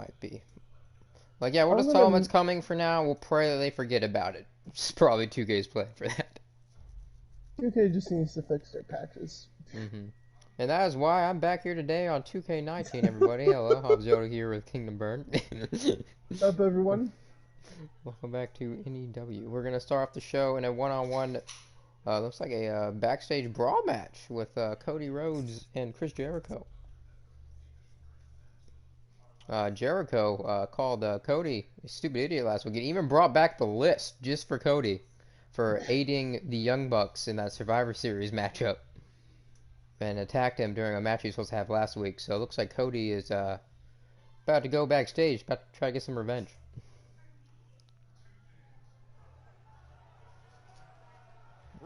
might be. Like, yeah, we'll just tell them it's coming for now. We'll pray that they forget about it. It's probably 2K's plan for that. 2K just needs to fix their patches. And that is why I'm back here today on 2K19, everybody. Hello, hobbesyoda here with Kingdomburn. What's up, everyone? Welcome back to NEW. We're going to start off the show in a one-on-one, looks like a backstage brawl match with Cody Rhodes and Chris Jericho. Jericho called Cody a stupid idiot last week. He even brought back the list just for Cody for aiding the Young Bucks in that Survivor Series matchup. And attacked him during a match he was supposed to have last week. So it looks like Cody is about to go backstage, about to try to get some revenge.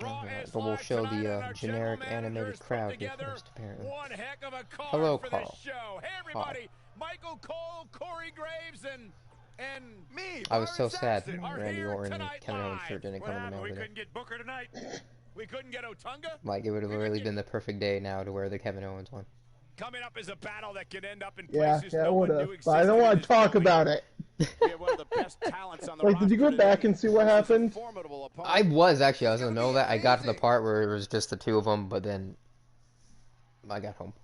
But we'll show the generic animated crowd here first, apparently. Hello, Carl. Hey, everybody. Michael Cole, Corey Graves, and me. I was so sad Randy Orton and Kevin Owens shirt didn't come in the mail we today. couldn't get Booker tonight. We couldn't get Otunga. Like, it would have really been the perfect day now to wear the Kevin Owens one. Coming up is a battle that could end up in Yeah, places it no would one have. knew But I don't want to talk about it. We have one of the best talents on the Like, did you go roster back today. and see what happened? I was in the middle of that. I got to the part where it was just the two of them, but then I got home.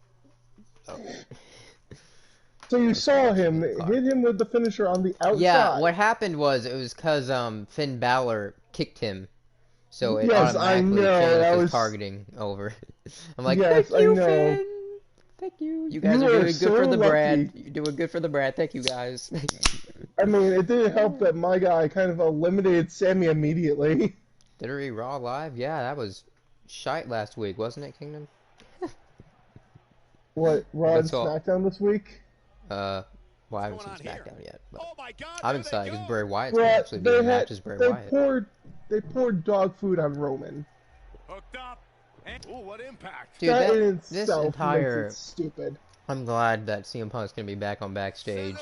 So you saw him, hit him with the finisher on the outside. Yeah, what happened was, it was because Finn Balor kicked him. So it automatically changed his targeting over. I'm like, yes, thank you, I know. Finn! Thank you. You guys are doing good for the brand. You're doing good for the brand. Thank you, guys. I mean, it didn't help that my guy kind of eliminated Sammy immediately. Did he Raw Live? Yeah, that was shite last week, wasn't it, Kingdom? What, Raw and SmackDown this week? Well, I haven't seen SmackDown yet. But Oh my God, I'm excited because Bray Wyatt's Well, going to actually be in matches Bray Wyatt. They poured dog food on Roman. Hooked up. And, ooh, what impact. Dude, that in this itself entire... makes it stupid. I'm glad that CM Punk's going to be back on Backstage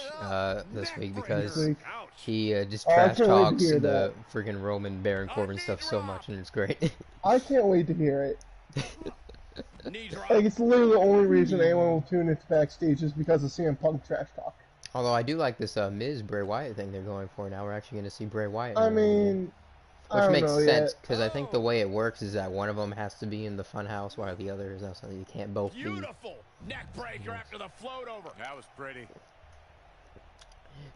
this week because he just trash talks the freaking Roman Baron Corbin stuff so much, and it's great. I can't wait to hear it. Like, it's literally the only reason anyone will tune into Backstage is because of CM Punk trash talk. Although I do like this Miz Bray Wyatt thing they're going for now. We're actually going to see Bray Wyatt. I mean, which makes sense because I think the way it works is that one of them has to be in the funhouse while the other is outside. You can't both be. Beautiful neck breaker after the float over. That was pretty.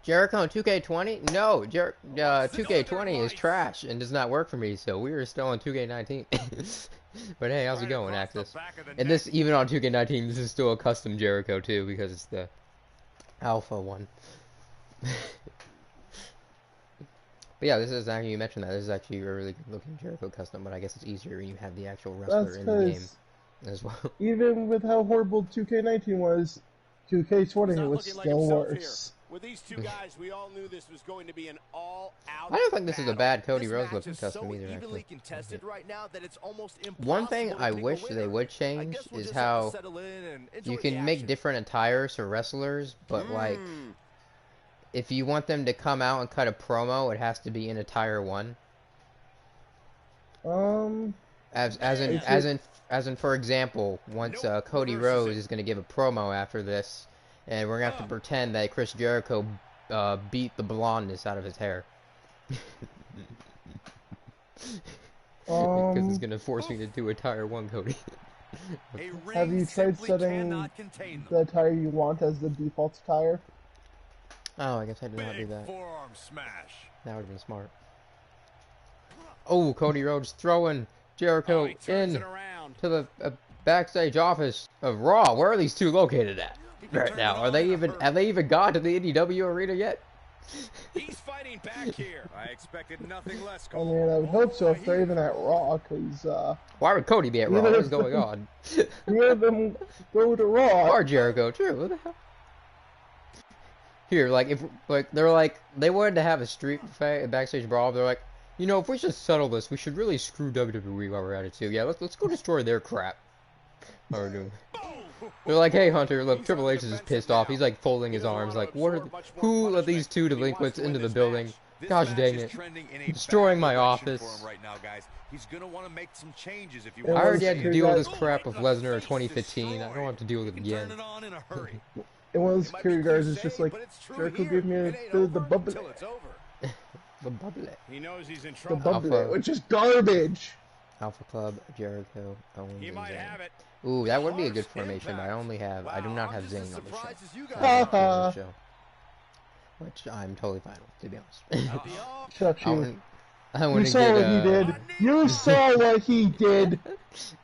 Jericho in 2K20? No, 2K20 is trash and does not work for me. So we are still on 2K19. But hey, how's it going, Axis? And this, even on 2K19, this is still a custom Jericho too because it's the alpha one. But yeah, this is actually, you mentioned that, this is actually a really good looking Jericho custom, but I guess it's easier when you have the actual wrestler in the game as well. Even with how horrible 2K19 was, 2K20 was still worse. With these two guys, we all knew this was going to be an all-out I don't think this is a bad Cody Rhodes looking custom either, actually. One thing I wish they would change is how you can make different attires for wrestlers, but like, if you want them to come out and cut a promo, it has to be in attire 1. As in, for example, once Cody Rhodes is going to give a promo after this, and we're going to have to pretend that Chris Jericho beat the blondness out of his hair. Because it's going to force me to do attire 1, Cody. Have you tried setting the attire you want as the default attire? Oh, I guess I did not do that. Forearm smash. That would have been smart. Oh, Cody Rhodes throwing Jericho in to the backstage office of Raw. Where are these two located at right now? Have they even gone to the NEW arena yet? He's fighting back here. I expected nothing less. I mean, I would hope so if they're even at Raw, because why would Cody be at Raw? What is going on? Neither of them go to Raw. Or Jericho, true. What the hell? Here, like, if they wanted to have a street fight, a backstage brawl. They're like, you know, if we should settle this, we should really screw WWE while we're at it too. Yeah, let's go destroy their crap. What we're doing. They're like, hey Hunter, look, Triple H is just pissed off. He's like folding his arms, like, who let these two delinquents into the building? Gosh dang it! Destroying my office. I already had to deal with this crap with Lesnar in 2015. I don't have to deal with it again. And one of the It might security be guards is cliche, just like, but it's true Jericho here. gave me It ain't the over bubble. until it's over. The bubble. He knows he's in The trouble. bubble, Alpha. which is garbage. Alpha Club, Jericho, Owens, He and might Zayn. have it. Ooh, that would be a good Harsh formation, but impact. I do Wow, not I'm have just as Zayn on the show. surprised as you guys I have are. King on the show, which I'm totally fine with, to be honest. Uh-oh. Shut you. I You want to saw get what he did. You saw what he did.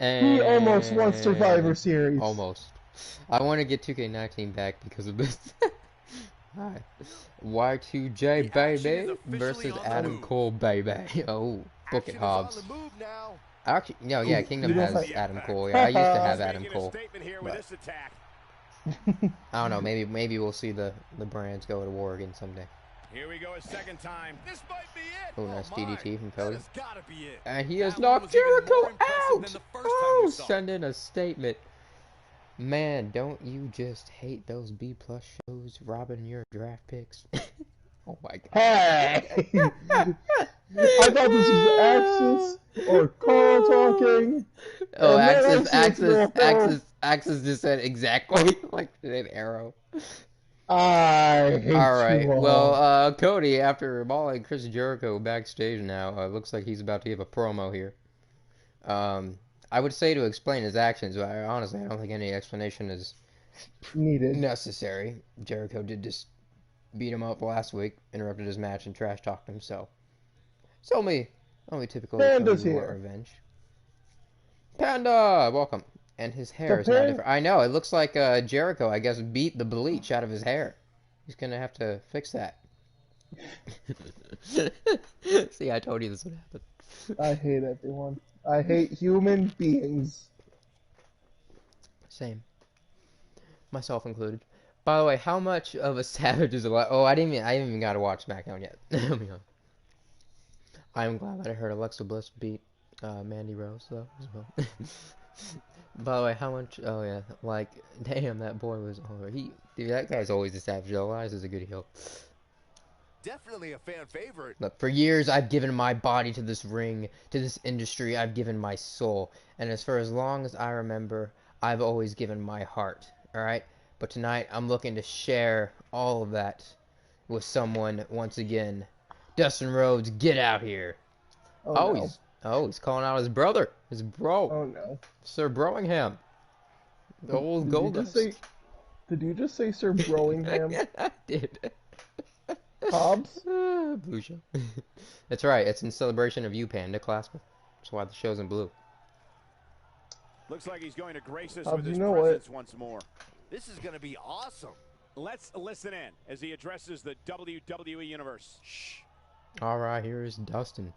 He almost won Survivor Series. Almost. I want to get 2K19 back because of this. Alright. Y2J, baby, versus Adam Cole, baby. Oh, book it, Hobbs. Actually, no, yeah, Kingdom has Adam Cole. Yeah, I used to have Adam Cole. But I don't know, maybe we'll see the brands go to war again someday. Here we go a second time. This might be it. Oh, nice DDT from Cody. Gotta be it. And he has knocked Jericho out! Oh, send in a statement. Man, don't you just hate those B+ shows robbing your draft picks? Oh my god. Hey! I thought this was Axis or Carl talking. Oh, Axis Axis just said exactly like an arrow. I hate Alright, you all. well, Cody, after mauling Chris Jericho backstage now, looks like he's about to give a promo here. I would say to explain his actions, but honestly, I don't think any explanation is Needed. necessary. Jericho did just beat him up last week, interrupted his match, and trash talked him, so it's only typical Panda's Cody here. want revenge. Panda, welcome. And his hair is not different. I know, it looks like Jericho, I guess, beat the bleach out of his hair. He's gonna have to fix that. See, I told you this would happen. I hate everyone. I hate human beings. Same. Myself included. By the way, how much of a savage is alive? Oh, I didn't even got to watch SmackDown yet. I'm glad that I heard Alexa Bliss beat Mandy Rose though as well. By the way, how much? Oh yeah, like damn, that boy was. Dude, that guy's always a savage. Elias is a good heel. Definitely a fan favorite. Look, for years I've given my body to this ring, to this industry. I've given my soul, and for as long as I remember, I've always given my heart. All right. But tonight, I'm looking to share all of that with someone once again. Dustin Rhodes, get out here. Oh, no. He's calling out his brother. His bro. Oh, no. Sir Broingham. The old Goldust. Did you just say Sir Broingham? I did. Hobbs? Blue show. That's right. It's in celebration of you, Panda Classical. That's why the show's in blue. Looks like he's going to grace us Hobbs, with his you know presence what? once more. This is going to be awesome. Let's listen in as he addresses the WWE Universe. Shh. All right, here is Dustin.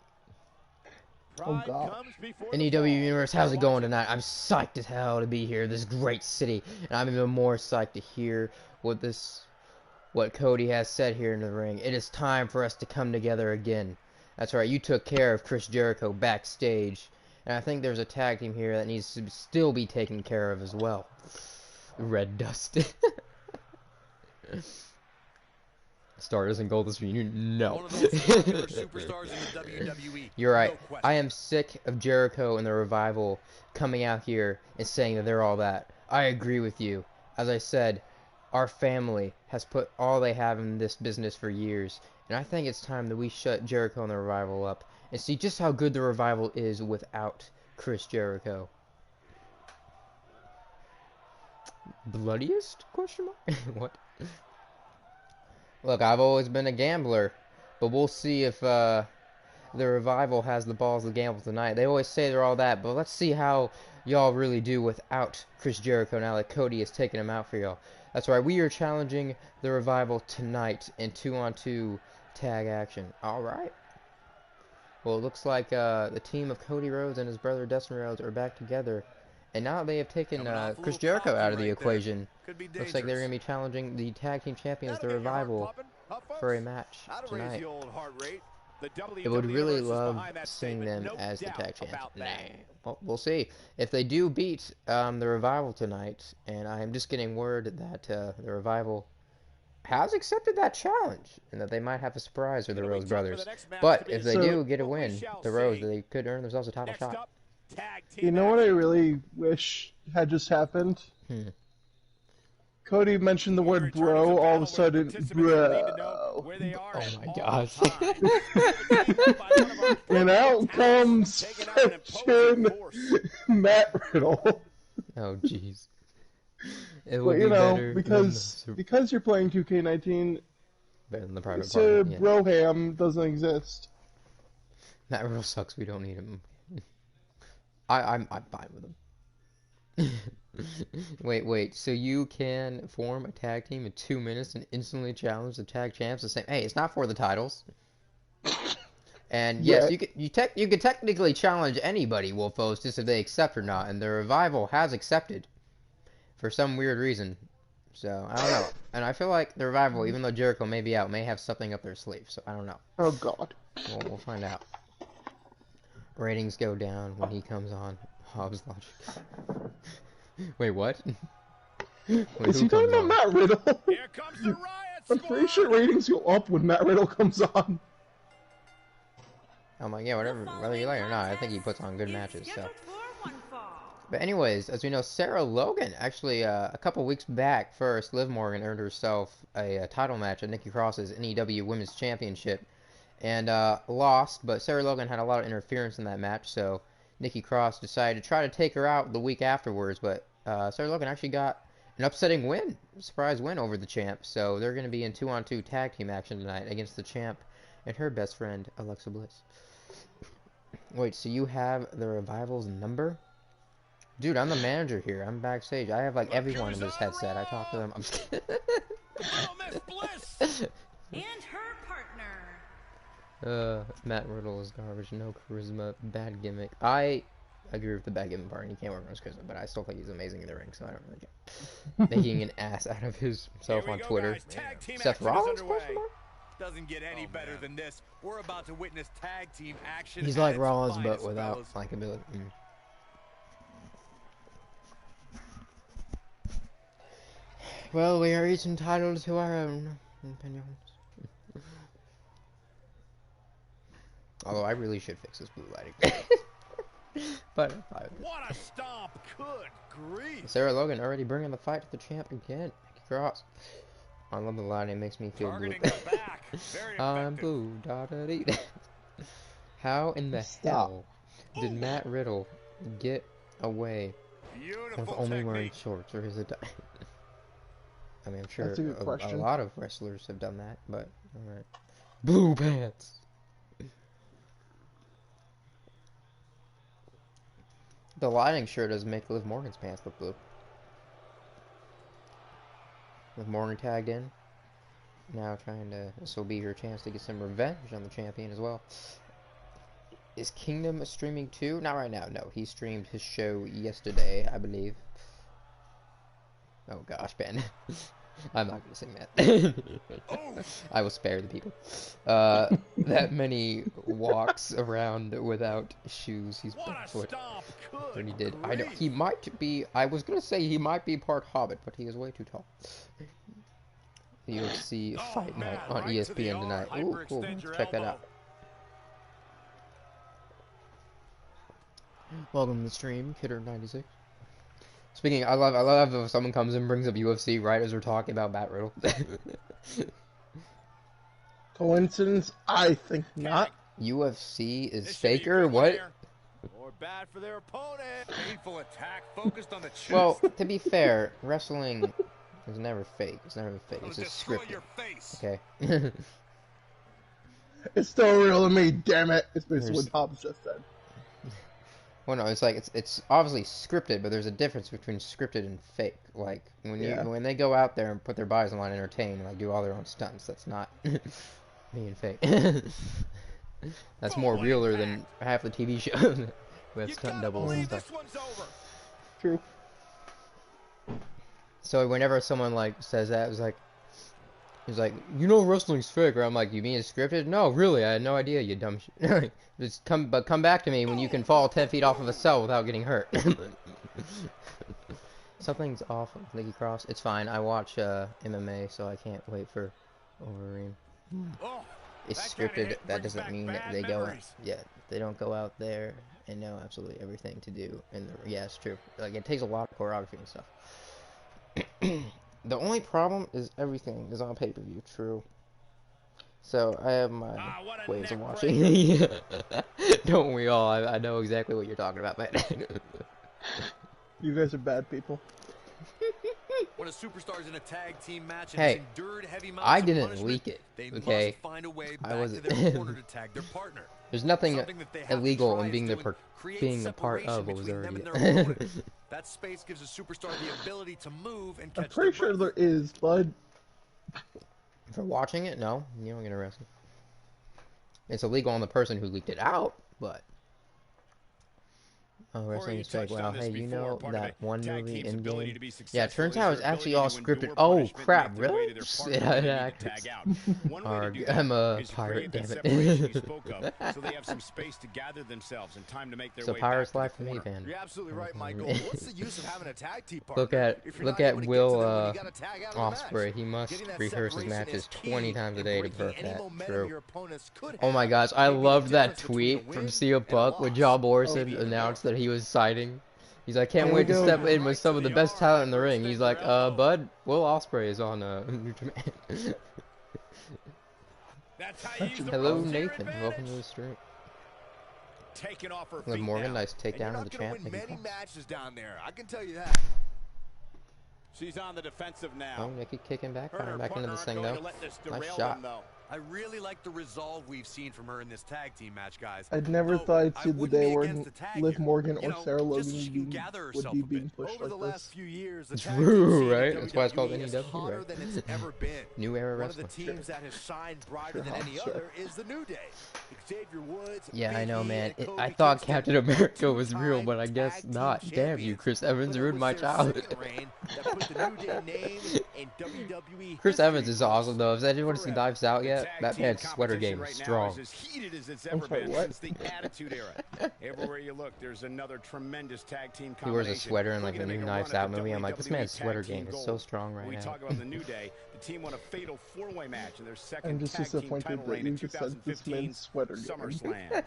Pride God. comes before NEW the fall. Universe, how's it going tonight? I'm psyched as hell to be here, this great city, and I'm even more psyched to hear what Cody has said here in the ring. It is time for us to come together again. That's right, you took care of Chris Jericho backstage, and I think there's a tag team here that needs to still be taken care of as well. Red Dust. Stardust and Goldust reunion? No. One of the most popular superstars in the WWE. You're right. No question. I am sick of Jericho and the Revival coming out here and saying that they're all that. I agree with you. As I said, our family has put all they have in this business for years, and I think it's time that we shut Jericho and the Revival up and see just how good the Revival is without Chris Jericho. Bloodiest? Question mark? What? Look, I've always been a gambler, but we'll see if the Revival has the balls to gamble tonight. They always say they're all that, but let's see how y'all really do without Chris Jericho now that Cody has taken him out for y'all. That's right, we are challenging the Revival tonight in 2-on-2 tag action. Alright. Well, it looks like the team of Cody Rhodes and his brother Dustin Rhodes are back together. And now they have taken Chris Jericho out of the equation. Looks like they're going to be challenging the tag team champions, the Revival, for a match tonight. I would really love seeing them as the tag champs. Nah. Well, we'll see. If they do beat the Revival tonight, and I am just getting word that the Revival has accepted that challenge, and that they might have a surprise with the Rose brothers. But if they do get a win, the Rose, they could earn themselves a title shot. You know what I really wish had just happened? Cody mentioned the word bro, all of a sudden, bro. Oh my gosh. And out comes Section Matt Riddle. Oh jeez. It But would you be know, better because you're playing 2K19, better than the private so party. Yeah. Broham doesn't exist. That real sucks. We don't need him. I'm fine with him. Wait. So you can form a tag team in 2 minutes and instantly challenge the tag champs the same. Hey, it's not for the titles. And yes, Yeah. you could technically challenge anybody, Wolfos, just if they accept or not. And the Revival has accepted for some weird reason. So I don't know. And I feel like the Revival, even though Jericho may be out, may have something up their sleeve. So I don't know. Oh God. We'll find out. Ratings go down when he comes on. Hobbs logic. Wait, what? Wait, Is he talking about Matt Riddle? Here comes the riot I'm pretty sure ratings go up when Matt Riddle comes on. I'm like, yeah, whatever, whether you like it or not, I think he puts on good matches, so. But anyways, as we know, Sarah Logan, actually, a couple weeks back, first, Liv Morgan earned herself a title match at Nikki Cross's NEW Women's Championship, and lost, but Sarah Logan had a lot of interference in that match, so Nikki Cross decided to try to take her out the week afterwards, but Sarah Logan actually got an upsetting win, surprise win over the champ, so they're going to be in 2-on-2 tag team action tonight against the champ and her best friend, Alexa Bliss. Wait, so you have the Revival's number? Dude, I'm the manager here. I'm backstage. I have, like, everyone in this headset. I talk to them. I'm just kidding. Miss Bliss and her partner. Matt Riddle is garbage. No charisma. Bad gimmick. I agree with the bad gimmick part. He can't work on his charisma, but I still think he's amazing in the ring, so I don't really care. Making an ass out of himself on Twitter. Seth Rollins? Doesn't get any better than this. We're about to witness tag team action. He's like Rollins, but without likability. Well, we are each entitled to our own opinions. Although I really should fix this blue lighting. But what a stomp! Good grief! Sarah Logan already bringing the fight to the champ again. Nikki Cross. I love the lighting. It makes me feel blue. I'm blue. Da da dee. How in the hell did Matt Riddle get away with only wearing shorts, or is it? I mean, I'm sure a lot of wrestlers have done that, but alright. Blue pants! The lighting sure does make Liv Morgan's pants look blue. Liv Morgan tagged in. Now trying to... This will be her chance to get some revenge on the champion as well. Is Kingdom streaming too? Not right now, no. He streamed his show yesterday, I believe. Oh gosh, Ben. I'm not gonna sing that. I will spare the people. That many walks around without shoes. He's barefoot. But he did. I know he might be. I was gonna say he might be part Hobbit, but he is way too tall. The UFC Fight Night on ESPN tonight. Ooh, cool. Let's check that out. Welcome to the stream, Kidder96. Speaking, I love if someone comes and brings up UFC right as we're talking about Matt Riddle. Coincidence? I think not. UFC is faker? What? Or bad for their opponent. Painful attack focused on the chest. Well, to be fair, wrestling is never fake. It's never fake. It's just scripted. Okay. It's still real to me, damn it. It's basically what Hobbs just said. Well, no, it's like it's obviously scripted, but there's a difference between scripted and fake. Like when they go out there and put their bodies on line, entertain, and like do all their own stunts, that's not being fake. That's more realer than half the TV shows with stunt doubles and stuff. True. So whenever someone like says that, he's like, you know wrestling's fake, or I'm like, you mean it's scripted? No, really, I had no idea, you dumb shit. Just come back to me when you can fall 10 feet off of a cell without getting hurt. Something's off with Nikki Cross. It's fine. I watch MMA, so I can't wait for Wolverine. It's scripted. That doesn't mean that they go out. Yeah, they don't go out there and know absolutely everything to do. And yeah, it's true. Like it takes a lot of choreography and stuff. The only problem is everything is on pay-per-view. True. So I have my What a ways of neck watching. Don't we all? I know exactly what you're talking about, man. You guys are bad people. When a superstar's in a tag team match and Hey, has endured heavy amounts I of didn't punishment, leak it, they okay? must find a way I back wasn't- to their corner to tag their partner. There's nothing Something that they have to illegal try in is being to create being a part separation of what was between them already. and their opponent. That space gives a superstar the ability to move and I'm catch pretty their sure breath. there is, bud. For watching it, no, you don't get arrested. It's illegal on the person who leaked it out, but. Oh, wrestling is fake. Wow, hey, you know that one movie in game? Yeah, it turns out it's actually all scripted. Oh, crap, really? I'm a pirate, damn it. So they have some space to gather themselves and time to make their So way Pirate's back life to for the me, corner. man. You're absolutely right, Michael. What's the use of having a tag team partner? Look at Will Ospreay. He must rehearse his matches 20 times a day to perfect that. True. Oh my gosh, I loved that tweet from CM Punk when John Morrison announced that he was signing. He's like, can't wait to step in with some of the best talent in the ring. He's like, bud, Will Ospreay is on New Japan. Hello, Nathan. Welcome to the stream. Taking off her Liv feet Morgan, now. nice takedown of the champ. Win many matches down there, I can tell you that. She's on the defensive now. Oh, Nikki kicking back, Her firing back into partner this aren't thing going though. to let this Nice derail shot. them, though. I really like the resolve we've seen from her in this tag team match, guys. I'd never Though, thought I'd I see the wouldn't day be where against the tag Liv here. Morgan You or know, Sarah just so she can Logan gather would herself be a bit. being pushed Over the like last this. few years, the True, tag team scene in right? That's why it's called WWE is NEW, hotter right? than it's ever been. New era One of the wrestling. teams that has shined brighter than any Sure. other is the New Day. Xavier Woods, Yeah, I Big know, E, man. and Kofi I thought Kingston, Captain America was two-time real, but I guess tag team not. Damn you, champions. Chris Evans But it ruined was my their childhood. second reign that put the New Day name in WWE Chris history Evans is books. awesome though. Has anyone seen Knives Out The yet? tag That team man's sweater competition game right is now strong. is as heated as it's I'm ever sorry, been what? since the Attitude Era. Everywhere you look, there's another tremendous tag team He wears combination. a sweater in like Looking the to new make a Knives run at Out the movie. I'm like, this WWE man's sweater Tag Team game is so Gold. strong When right we now. talk about the New Day, the team won a fatal four-way match in their I'm second just tag team disappointed title that reign you in just said this 2015 man's sweater game. SummerSlam.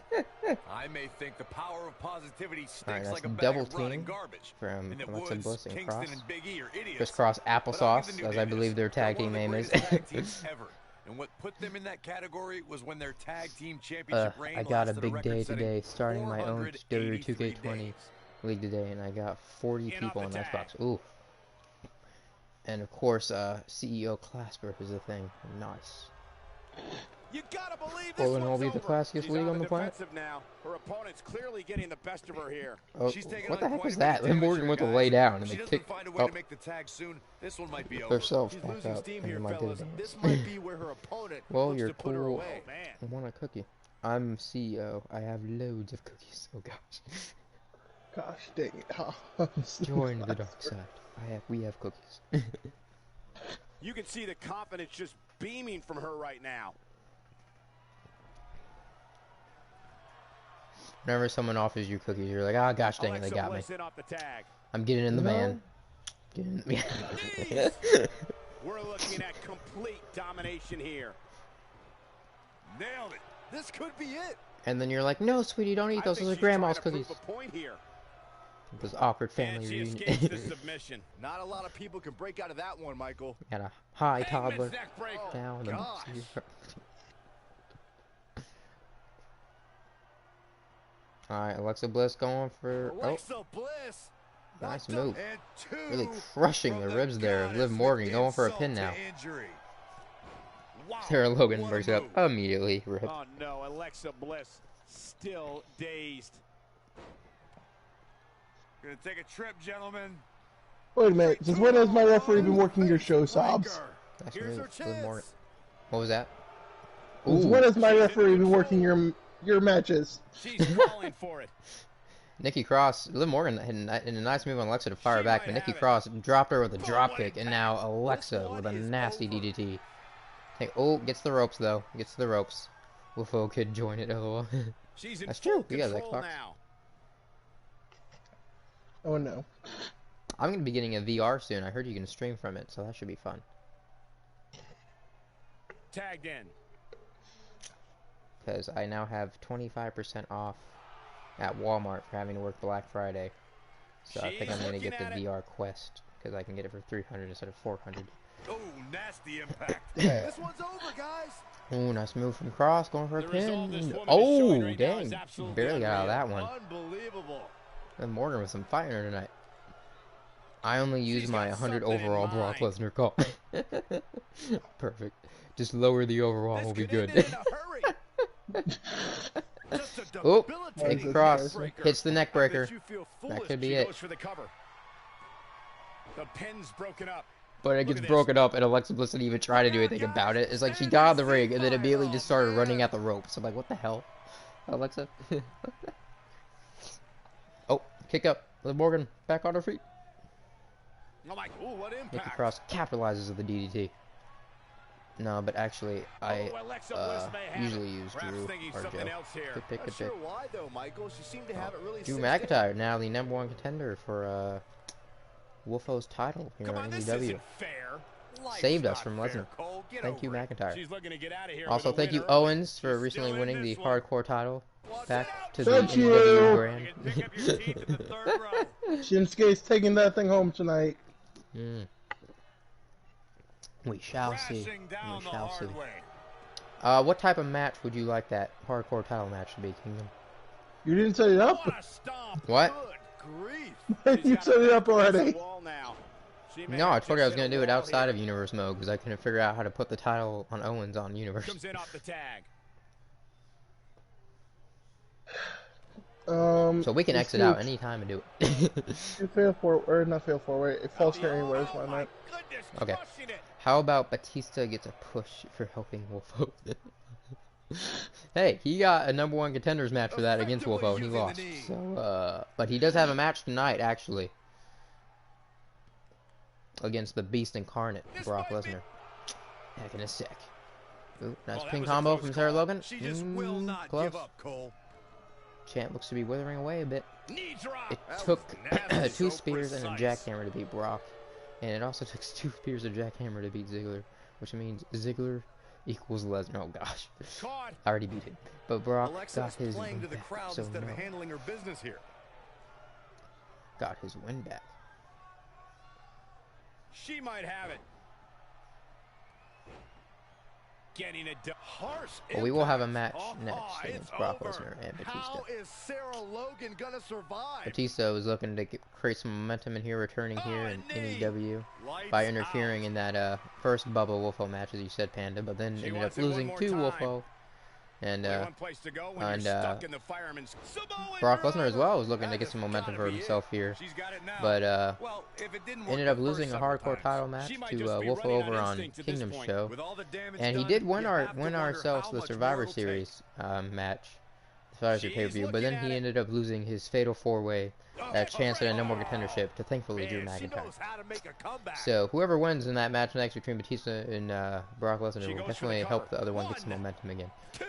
I may think the power of positivity Alright, stinks that's like a bag double of rotting team garbage. from And that Alexa Woods, Bliss and Kingston, Cross. and Big E are idiots. Crisscross But I'll give Applesauce, the New as Day I believe this. their tag They're team one of name the is. greatest tag teams ever. And what put them in that category was when their tag team championship reign I got a lasted big day record-setting today, starting my own 483 WWE 2K20 days. league today, and I got 40 In people off in the Icebox. Ooh. And of course, CEO Clasper is a thing. Nice. You gotta believe this Poland will one's be the over. classiest She's league on the the planet. defensive now. Her opponent's clearly getting the best of her here. Oh, She's taking what on the heck quite was a bit that? of Liv damage Morgan here, went to guys. lay down and If she they doesn't kicked find a way up to make the tag soon, this one might be over. herself She's back losing up steam and here, might fellas. did a This dance. might be where her opponent Well, looks you're to put her cool. away. Oh, man. I want a cookie. I'm CEO. I have loads of cookies. Oh gosh. Gosh dang it. Join the dark side. We have cookies. You can see the confidence just beaming from her right now. Whenever someone offers you cookies, you're like, ah, gosh dang it, they Alexa got me. Bliss in off the tag. I'm getting in the No. van. Getting in the We're looking at complete domination here. Nailed it. This could be it. And then you're like, no, sweetie, don't eat I those. think Those are she's grandma's trying to prove cookies. a point here. Those awkward And family she reunion. escapes the submission. Not a lot of people can break out of that one, Michael. Got a high Hangman's toddler neck breaker. down. and gosh. Alright, Alexa Bliss going for. Oh, Alexa Bliss. nice knocked up move. and two Really crushing from the ribs there of goddess Liv Morgan, with going for a insult pin to now. injury. Wow, Sarah Logan what a breaks it up move. immediately. Rip. Oh no, Alexa Bliss still dazed. Gonna take a trip, gentlemen. Wait a minute. Since when has my referee been working your show, Sobs? Nice Here's move, her Liv Morgan. chance. What was that? Since Ooh. when has my referee been working your matches? She's calling for it. Nikki Cross, Liv Morgan in a nice move on Alexa to fire She back, might but Nikki have it. Cross dropped her with a Boom, drop what a kick, and impact. now Alexa This one with a is nasty over. DDT. Hey, oh, gets the ropes though. Gets the ropes. Wolfo kid join it. LOL. She's in That's full true. You got control Xbox. now. Oh no. I'm gonna be getting a VR soon. I heard you can stream from it, so that should be fun. Tagged in. Because I now have 25% off at Walmart for having to work Black Friday. So I think She's I'm gonna get looking the at it. VR Quest. because I can get it for 300 instead of 400. Oh, nasty impact. This one's over, guys. Oh, nice move from Cross, going for a The result this pin. woman is Oh, showing right now is dang. absolutely Barely got out of that unreal. one. Unbelievable. And Morgan with some fighting her tonight. I only use She's my got 100 something in overall Brock mind. Lesnar call. Perfect. Just lower the overall, This will be could good. end in a hurry. Just a Oh, debilitating big cross. neck breaker. Hits the neck I bet breaker. you feel That foolish. could be She it. goes for the cover. The pin's broken up. But it Look gets at this. broken up, and Alexa Bliss didn't even try to do anything about it. It's like she got out of the ring, and then immediately just started running at the ropes. I'm like, what the hell, Alexa? Oh, kick up. Liv Morgan back on her feet. I'm like, ooh, what Nikki impact. Cross capitalizes of the DDT. No, but actually, I Alexa Bliss may have usually it. use Perhaps Drew thinking or something Joe. else here. Good pick, Not good sure pick. why though, Michael. She seemed to have it really Drew cinched in. McIntyre, now the #1 contender for Wolfo's title here Come on on, this AEW. isn't fair. Life's Saved us not from fair, Lesnar. Cole. Get Thank you, over it. McIntyre. She's looking to get out of here Also, with a thank you, win early. Owens, for She's recently still in winning the this one. hardcore title Watch back out. to the Thank you. AEW brand. You can pick up your teeth in the third row. Shinsuke's taking that thing home tonight. Mm. We shall see. Crashing down We the shall see. hard way. What type of match would you like that hardcore title match to be, Kingdom? You didn't set it up? What a stomp. What? Good grief. You set it up already. No, I told you I was going to do it outside of Universe mode because I couldn't figure out how to put the title on Owens on Universe. Comes in off the tag. So we can let's exit do out anytime and do it. You fail forward, or not fail forward. It falls here anyways. Why not? Goodness, Okay. crushing it. How about Batista gets a push for helping Wolfo? Hey, he got a #1 contenders match for that against Wolfo and he lost. So, but he does have a match tonight, actually. Against the Beast Incarnate, Brock Lesnar. Back in a sec. Ooh, nice that pin was a combo close from Sarah call. Logan. She just will not Close. give up, Cole. Champ looks to be withering away a bit. Knee drop. It That took was nasty, 2 so spears and a precise. jackhammer to beat Brock. And it also took 2 spears and a jackhammer to beat Ziggler. Which means Ziggler equals Lesnar. Oh gosh. Caught. I already beat him. But Brock Alexa got was his playing win to the back. crowd So instead no. of handling her business here. Got his win back. She might have it. Getting it done. Harsh. But we will have a impact. match next it's against Brock over. Lesnar and Batista. How is Sarah Logan gonna survive? Batista was looking to create some momentum in here, returning here in knee. AEW Lights by interfering out. in that first Bubba Wolfo match, as you said, Panda, but then She ended wants up it one losing more to time. Wolfo. And Only one place to go when and, you're stuck in the fireman's. Samoan Brock Lesnar as driver. well was looking to That get has some momentum gotta for be it. himself here. She's got it now. But Well, if it didn't work ended the up losing first a several hardcore times, title match She might to just be Wolfo running on over on instinct at this Kingdom's point. show. with all the damage And he done, did you win have to wonder ourselves how the much Survivor more it'll take. Series match, as far as the She's pay-per-view. But looking then at he it. ended up losing his fatal 4-way chance at a #1 contendership to thankfully Drew Man, she McIntyre. knows how to make a comeback. So whoever wins in that match next between Batista and Brock Lesnar She will goes for definitely the help cover. the other one get some One. momentum again. 2.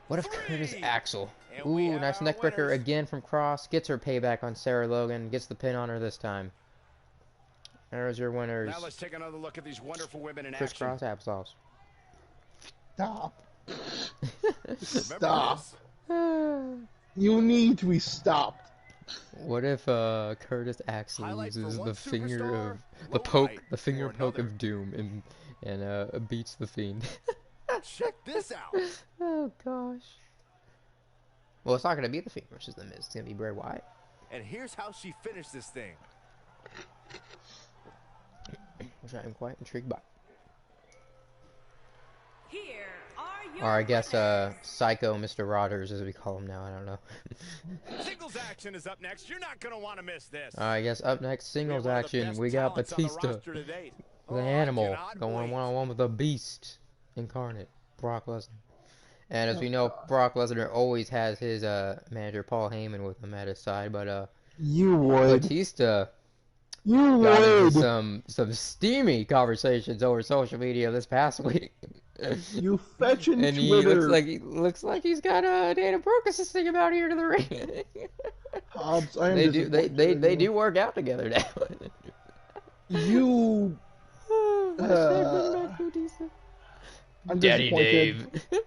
What if Curtis Three. Axel? And we Ooh, have nice our neck breaker winners. again from Cross. Gets her payback on Sarah Logan. Gets the pin on her this time. There's your winners. Now let's take another look at these wonderful women in Chris action. Cross applesauce. Stop. Remember Stop. this? You need to be stopped. What if Curtis Axel Highlight for uses one the finger superstar, of low the poke, light the finger for poke another. of doom, and beats the Fiend? Check this out. Oh gosh. Well, it's not gonna be the Fiend versus the Miz. It's gonna be Bray Wyatt. And here's how she finished this thing. Which I am quite intrigued by. Here are your Or I guess winners. Psycho Mr. Rogers, as we call him now. I don't know. Singles action is up next. You're not going to want to miss this. I guess up next, singles action. We got Batista, the Oh, Animal, going one-on-one with the Beast Incarnate, Brock Lesnar. And as we know, Brock Lesnar always has his manager Paul Heyman with him at his side, but You would. Batista You got into would. some steamy conversations over social media this past week. You fetching And he Twitter. looks like he's got Dana Brooke assisting him out here to the ring. Hobbs, I am they do disappointed in they you. do work out together now. You. I'm Daddy disappointed. Dave.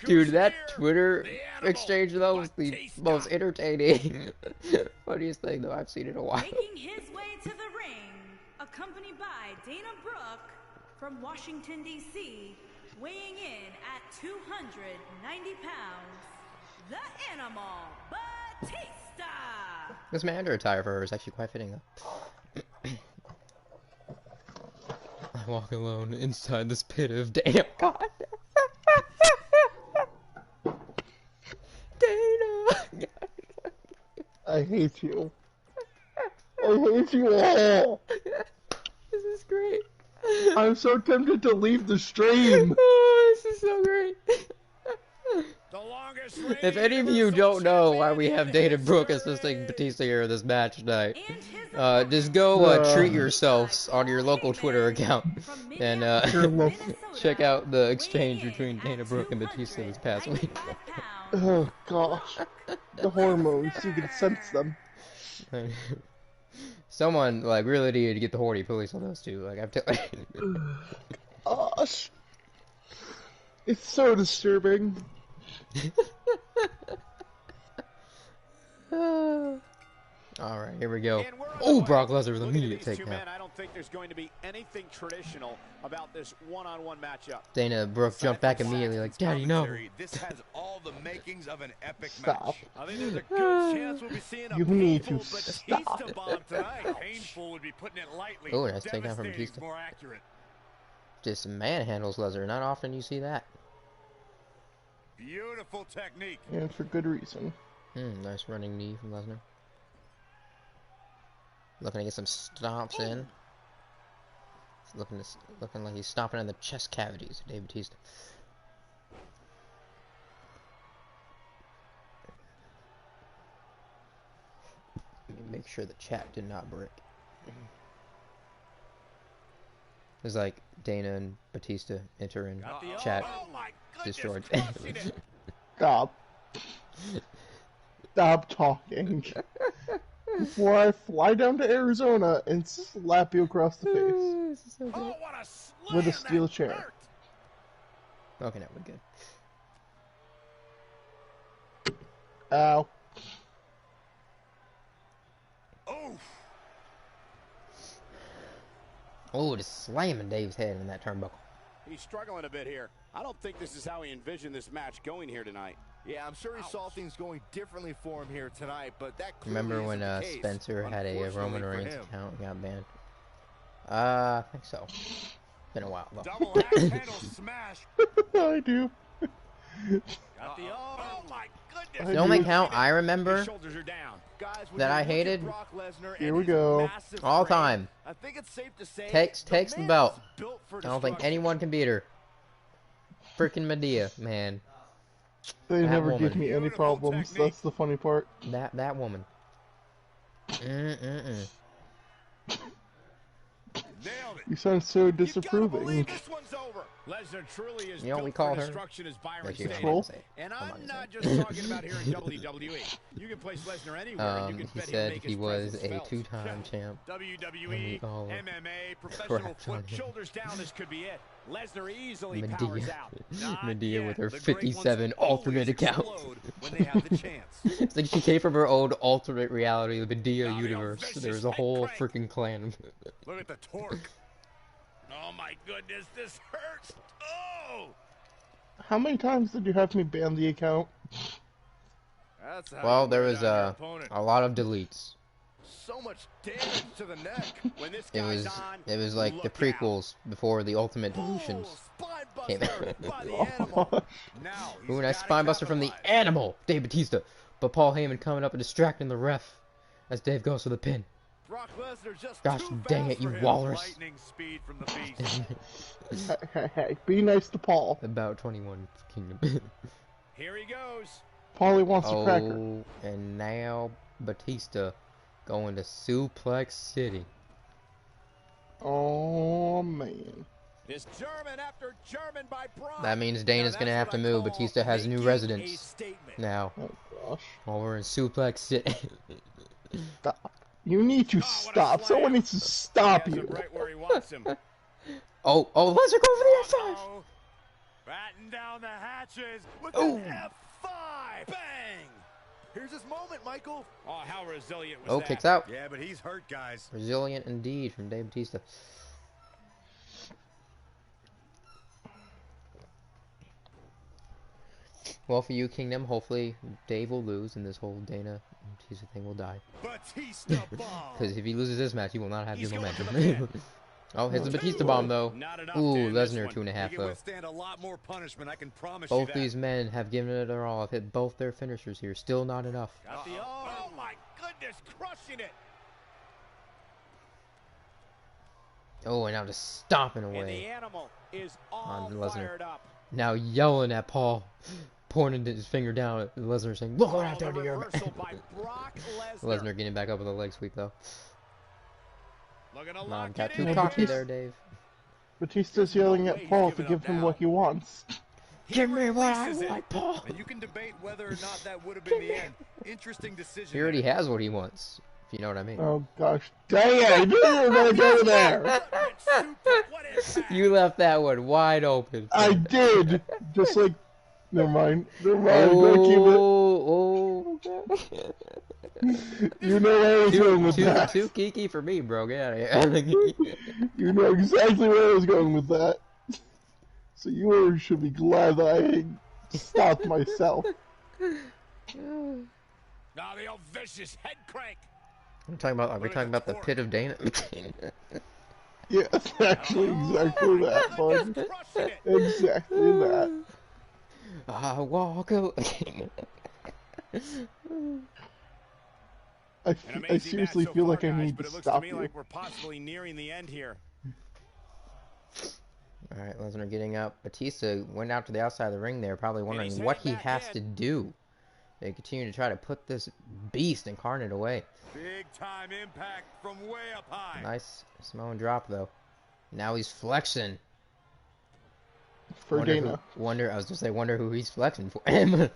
Dude, that Twitter exchange though was the most entertaining, funniest thing though I've seen in a while. Making his way to the ring, accompanied by Dana Brooke from Washington, D.C., weighing in at 290 pounds, the Animal Batista. This Mando attire for her is actually quite fitting though. I walk alone inside this pit of damn God. Dana! I hate you. I hate you all. This is great. I'm so tempted to leave the stream. Oh, this is so great. The longest If any of you don't know why we have Dana Brooke assisting Batista here in this match tonight, just go treat yourselves on your local Twitter account and check out the exchange between Dana Brooke and Batista this past week. Oh gosh, the hormones, you can sense them. Someone like really needed to get the horny police on those two. Like I'm telling you. Gosh, it's so disturbing. Alright, here we go. Oh, Brock Lesnar with an immediate takedown. I don't think there's going to be anything traditional about this one-on-one matchup. Dana Brooke jumped back immediately like, Daddy, no. This has all the makings of an epic Stop. match. I think there's a good chance we'll be seeing a You need to painful stop. Batista bomb tonight. Painful would be putting it lightly. Oh, nice takedown from Devastating's Batista. more accurate. Just manhandles Lesnar. Not often you see that. Beautiful technique. And for good reason. Nice running knee from Lesnar. Looking to get some stomps in. Looking like he's stomping in the chest cavities of Dave Batista. Make sure the chat did not break. It's like Dana and Batista enter in chat. Destroyed. Stop. Stop talking. Before I fly down to Arizona and slap you across the face. This is so good. Oh, what a slam! With a steel That chair. hurt. Okay, no, we're good. Ow. Oh, Oh, just slamming Dave's head in that turnbuckle. He's struggling a bit here. I don't think this is how he envisioned this match going here tonight. yeah, I'm sure he saw things going differently for him here tonight, but that clearly Remember when isn't the case, Spencer had a unfortunately Roman for Reigns him. account and got banned? I think so. Been a while though. Double axe handle smash. I do. Got the oh my goodness. The only count I remember His shoulders are down. Guys, when that you I look at hated Brock Lesnar Here and we his go. massive all frame, time I think it's safe to say takes the man belt. is built for I don't think destruction. anyone can beat her. Freaking Medea, man. They That never give woman. me any Beautiful problems. technique. That's the funny part. That woman. Nailed it. You sound so You gotta disapproving. believe this one's over. Lesnar truly is You know what we built call for her? destruction, as Byron Actually, stated. I'm not gonna say it. And I'm I'm not not gonna just talking about here in WWE. You can place Lesnar anywhere, and you can He bet he'll said make he his was presence a felt. two-time champ. WWE, all MMA, professional crapped on flip, him. shoulders down, this could be it. Lesnar easily Medea. powers out. Not Medea yet. with her The great ones 57 alternate always account. explode when they have the chance. It's like she came from her own alternate reality, the Medea Now the universe. vicious There's a leg whole crank. freaking clan. Look at the torque. Oh my goodness, this hurts. Oh! How many times did you have me ban the account? That's how Well, you there wear was down your opponent. a lot of deletes. So much damage to the neck. When this It guy's was on, like the look out. prequels before the Ultimate Deletions. Oh, spine Came buster out. by the animal. Now he's Ooh, nice gotta spinebuster from the capitalize. animal, Dave Batista. But Paul Heyman coming up and distracting the ref as Dave goes for the pin. Brock Lesnar just Gosh too dang fast it, you for him. walrus. Lightning speed from the beast. Hey, be nice to Paul. About 21 Kingdom. Here he goes. Paulie wants a cracker. Oh, and now Batista going to Suplex City. Oh man. This German after German by Brock. That means Dana's Now gonna that's have to what I move. call Batista has new making a residence statement. now. Oh gosh. While we're in Suplex City. Stop. You need to what a stop. slam. Someone needs to stop He has you. him right where he wants him. Oh, Lesnar going for the F5. Uh-oh. Batten down the hatches with Oh. an F5. Bang! Here's his moment, Michael. Oh, how resilient was Oh, that? kicks out. Yeah, but he's hurt, guys. Resilient indeed from Dave Bautista. Well, for you, Kingdom, hopefully Dave will lose and this whole Dana Bautista thing will die. Batista bomb. Because if he loses this match, he will not have He's the going to the momentum. pin. Oh, hits the Batista bomb, though. Not enough Ooh, to end this Lesnar one. 2.5, He can though. withstand a lot more punishment, I can promise Both you that. these men have given it their all. Have hit both their finishers here. Still not enough. Got the arm. Oh my goodness, crushing it. Oh, and now just stomping And the away. animal is all On Lesnar. fired up. Now yelling at Paul, pointing his finger down at Lesnar, saying, "Look what I've Oh, done the to your reversal by man." Brock Lesnar. Lesnar getting back up with a leg sweep, though. Looking to Come lock on, got it too in. cocky there, Dave. Batista's yelling at Paul to give him what he wants. Give me what I releases it. want, Paul. And you can debate whether or not that would have been the end. Interesting decision. He already has what he wants, if you know what I mean. Oh gosh, dang it! I knew you were gonna go there. What impact. You left that one wide open. I did. Just like, never mind. Never mind. I'm gonna keep Oh, it. You know where I was going with that. too geeky for me, bro. Get out of here. You know exactly where I was going with that. So you should be glad that I stopped myself. Now the old vicious head crank. I'm talking about. Are we talking about the pit of Dana? Yes, actually, exactly that, bud. Crushing it. Exactly that. I walk away. An I amazing seriously match so feel far, like I guys, need but to it looks stop to me you. like we're possibly nearing the end here. All right, Lesnar getting up. Batista went out to the outside of the ring there, probably wondering he's what heading he back has in. to do. They continue to try to put this beast incarnate away. Big time impact from way up high. Nice Samoan drop though. Now he's flexing. For Dana. I was just say, wonder who he's flexing for him.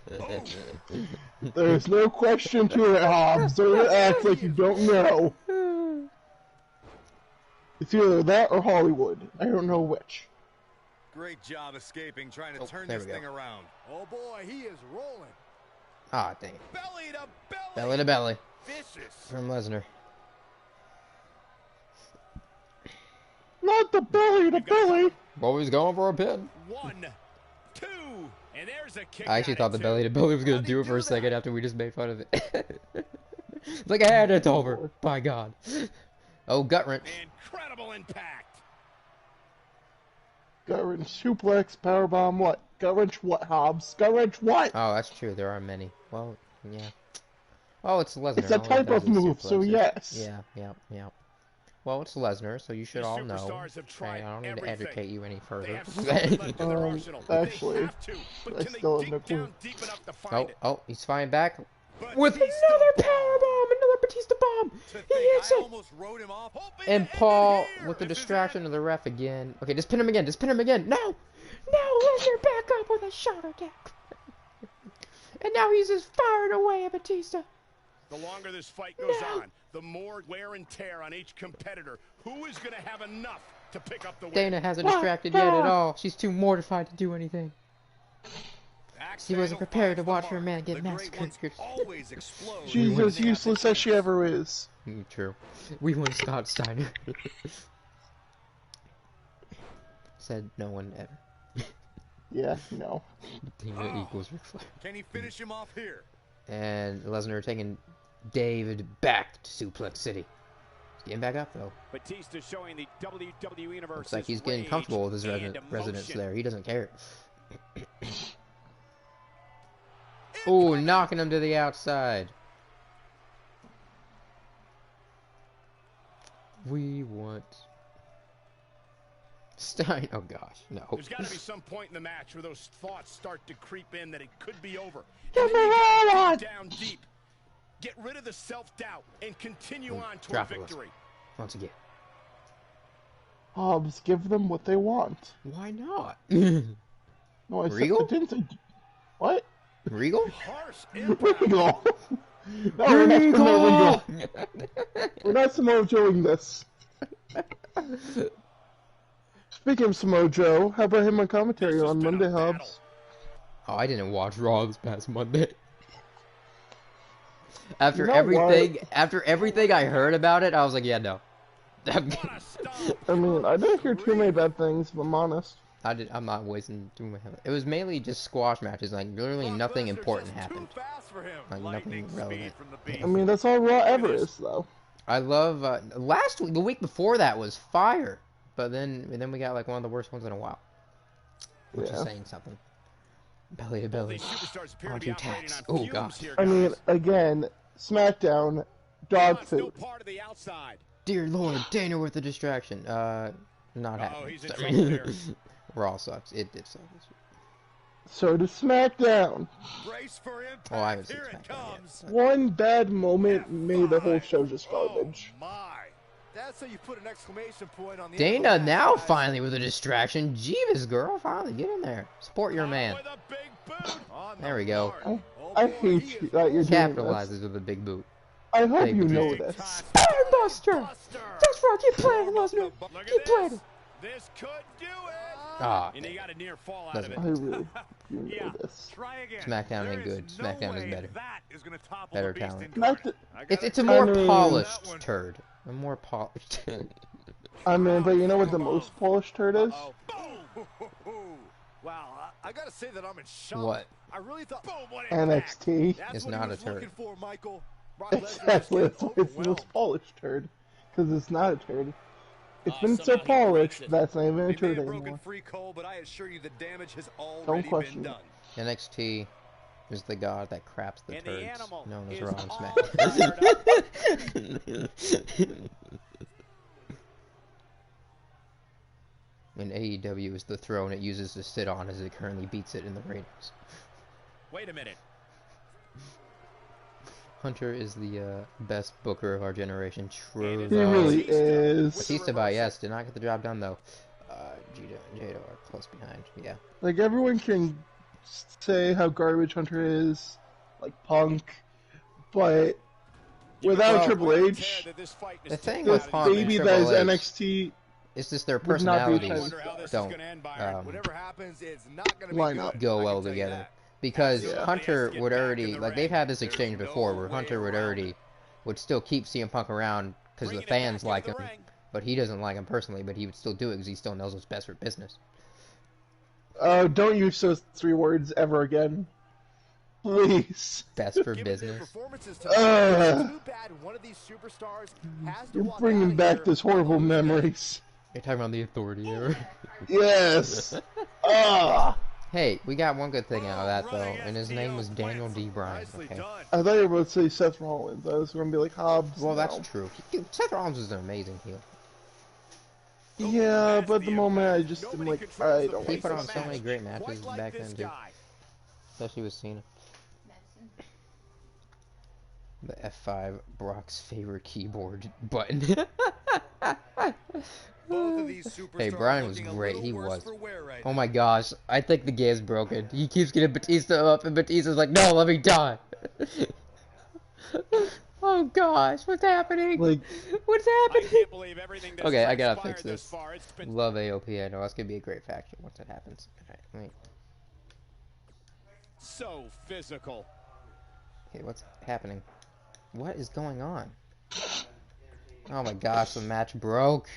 There's no question to it, Hobbs. Don't act like you don't know. It's either that or Hollywood. I don't know which. Great job escaping, trying to turn there this we go. thing around. Oh boy, he is rolling. Ah, dang it. Belly to belly. Belly to belly Vicious. from Lesnar. Not the belly to belly. Always going for a pin. 1, 2, and there's a kick. I actually out thought at the two. belly to belly was gonna How'd he do it for a do second that? after we just made fun of it. It's like, and it's over. By God. Oh, gut wrench. Incredible impact. Gut wrench suplex, powerbomb, what? Gut wrench what, Hobbs? Gut wrench what? Oh, that's true. There are many. Well, yeah. Oh, it's Lesnar. It's a All he type does of is move, so suplexes. yes. Yeah. Well, it's Lesnar, so you should These all know. superstars have tried Okay, I don't need to everything. educate you any They further. have so much left in their arsenal. actually, they have to, but I can still they have no dig clue. down deep enough to find it? Oh, he's flying back Batista with another powerbomb, another Batista bomb. To He think, hits I it. almost wrote him off. Hoping And to end Paul it here. with the This is distraction it. of the ref again. Okay, just pin him again. No, Lesnar back up with a shot attack. And now he's just firing away at Batista. The longer this fight goes No. on, the more wear and tear on each competitor. Who is going to have enough to pick up the win? Dana hasn't distracted yet at all. She's too mortified to do anything. Axe She wasn't handle prepared to finds the watch her mark. man get The great massacred. ones always explode. She's when as they have useless the as she chance. ever is. True. We won Scott Steiner. Said no one ever. Yeah, no. Dana equals Ric Flair. Can he finish him off here? And Lesnar taking David back to Suplex City. He's getting back up though. Batista showing the WWE Universe. Looks like he's getting comfortable with his residence there. He doesn't care. Ooh, knocking him to the outside. We want Stein. Oh gosh, no. There's got to be some point in the match where those thoughts start to creep in that it could be over. Get And then me you gotta on! dig down deep. Get rid of the self-doubt and continue on toward Drop it, victory. Once again. Hobbs, give them what they want. Why not? No, I Regal? said, I didn't say... What? Regal? Harsh impact. Regal! No, we're not Regal! Regal. We're not doing this. Speaking of Samoa Joe, how about him on commentary on Monday, Hobbs? Oh, I didn't watch Raw this past Monday. After You know everything I heard about it, I was like, yeah, no. I mean, I didn't hear too many bad things, if I'm honest. I'm not wasting too much. It was mainly just squash matches. Like literally nothing important happened. Like nothing relevant. I mean, that's all Raw ever is, though. I love last week. The week before that was fire, but then we got like one of the worst ones in a while, which is saying something. Belly to belly, onto tax. Oh god. I mean, again, SmackDown, dog food. Dear Lord, Dana with the distraction. Not happening. I mean, Raw sucks. It did suck. So does SmackDown. Oh, I haven't seen SmackDown yet. One bad moment made the whole show just garbage. That's how you put an exclamation point on the Dana now finally with a distraction. Jeebus, girl, finally get in there. Support your man. There we go. I hate you that you're doing Capitalizes with a big boot. I hope you know this. Spinebuster! That's right, keep playing, Lesnar. Keep playing. This could do it. Ah, and he got a near fall out of it. I really do know this. SmackDown ain't good. SmackDown is better. Better talent. It's a I more mean, polished turd. A more polished. I mean, but you know what the most polished turd is? Wow, I gotta say that I'm in shock. What? I really thought NXT. It's not a turd. Exactly, it's the most polished turd. Because it's not a turd. It's been so polished, that's not even a turd anymore. Free coal, but I assure you the damage has already Don't question been done. NXT is the god that craps the turds, known as Raw and SmackDown. And AEW is the throne it uses to sit on as it currently beats it in the ratings. Wait a minute. Hunter is the best booker of our generation. True. He really is. Batista by yes, did not get the job done though. Jado and Jado are close behind. Yeah. Like, everyone can say how garbage Hunter is, like Punk, but without Triple H, The thing this with Punk and baby that is Triple H NXT is just their would not be personalities don't Whatever happens, it's not gonna line be up. good. go I well can tell you together. that. Because Hunter would already, like, they've had this exchange before where Hunter would still keep CM Punk around because the fans like him, but he doesn't like him personally, but he would still do it because he still knows what's best for business. Don't use those 3 words ever again. Please. Best for business. You're bringing back those horrible memories. You're talking about the Authority era. Yes. Hey, we got one good thing out of that, though, and his name was Daniel D. Bryan, okay? I thought you were about to say Seth Rollins. I was going to be like, Hobbs. Well, that's true. Seth Rollins is an amazing heel. Yeah, but at the moment I just am like, I don't He like put on this. so many great matches back then, too. Especially with Cena. The F5, Brock's favorite keyboard button. Both of these superstars Hey, Bryan was looking a great. little He worse was. for wear right Oh my gosh, I think the game's broken. He keeps getting Batista up, and Batista's like, no, let me die. Oh gosh, what's happening? Like, What's happening? I can't believe everything that's Okay, I gotta transpired fix thus this. far. It's been Love AOP, I know that's gonna be a great faction once it happens. Alright, wait. so physical. Okay, what's happening? What is going on? Oh my gosh, the match broke.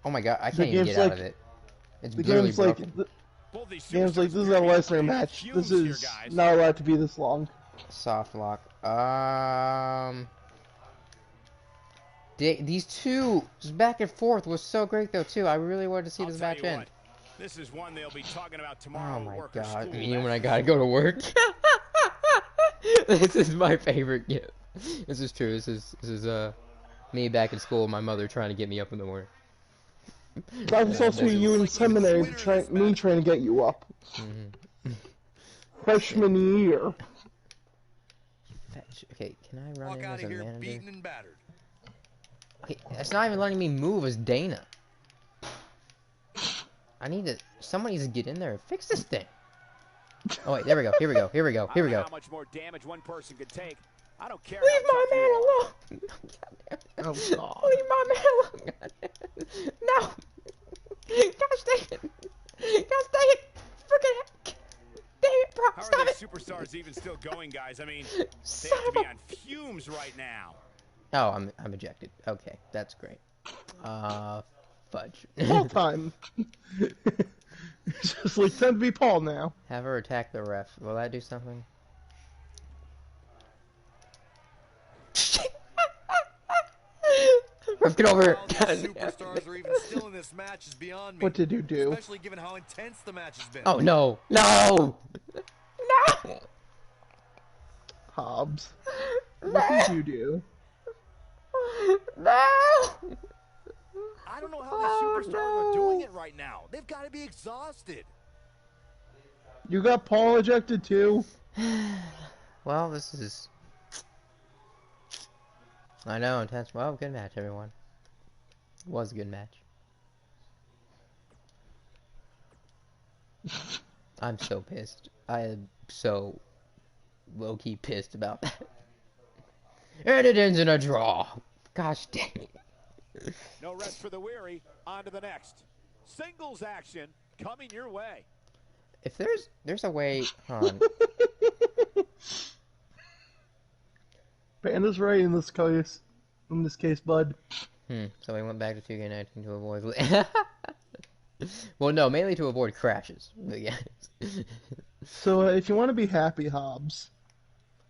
Oh my god, I can't even get out of it. It's the literally game's like, broken. game's like, this is a Lesnar match. This is not allowed to be this long. Soft lock. These two back and forth was so great though too. I really wanted to see this match end. This is one they'll be talking about tomorrow. Oh my work or god! school, You when I gotta go to work. This is my favorite gift. This is true. This is me back in school. My mother trying to get me up in the morning. That's also you in seminary, me trying to get you up. Freshman year. Okay, can I run Walk in out as of a here manager? beaten and battered. Okay, it's not even letting me move as Dana. I need to. Someone needs to get in there and fix this thing. Oh wait, there we go. Here we go. Here we go. Here we I don't know go. how much more damage one person could take. I don't care Leave how my tough you man are. alone! Oh God. Leave my man alone! God. No! Gosh dang it! Gosh dang it! Freaking heck! Dang it, bro! How are Stop these it! superstars even still going, guys? I mean, they Son have to of be a... on fumes right now. Oh, I'm ejected. Okay, that's great. Fudge. Paul time. It's just like time to be Paul now. Have her attack the ref. Will that do something? Ref, get over here! How these superstars are even still in this match is beyond me. What did you do? Especially given how intense the match has been. Oh no! No! No! Hobbs. What did you do? No! I don't know how these superstars are doing it right now. They've got to be exhausted. You got Paul ejected too? Well, this is... I know, intense. Well, good match, everyone. It was a good match. I'm so pissed. I am so low-key pissed about that. And it ends in a draw. Gosh dang it. No rest for the weary. On to the next. Singles action coming your way. If there's a way, hold on. Panda's right in this case. In this case, bud. So we went back to 2K19 to avoid... well, no, mainly to avoid crashes. But yeah. So if you want to be happy, Hobbs,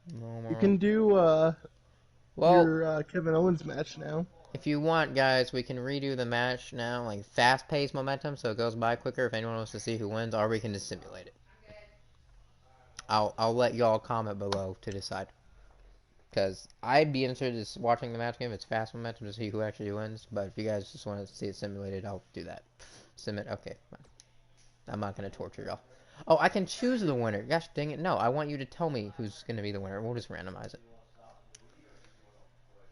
you can do well, your Kevin Owens match now. if you want, guys, we can redo the match now, like fast-paced momentum, so it goes by quicker if anyone wants to see who wins, or we can just simulate it. I'll let y'all comment below to decide. Because I'd be interested in watching the match game if it's fast momentum to see who actually wins, but if you guys just want to see it simulated, I'll do that. Okay, fine. I'm not going to torture y'all. Oh, I can choose the winner. Gosh dang it, no, I want you to tell me who's going to be the winner. We'll just randomize it.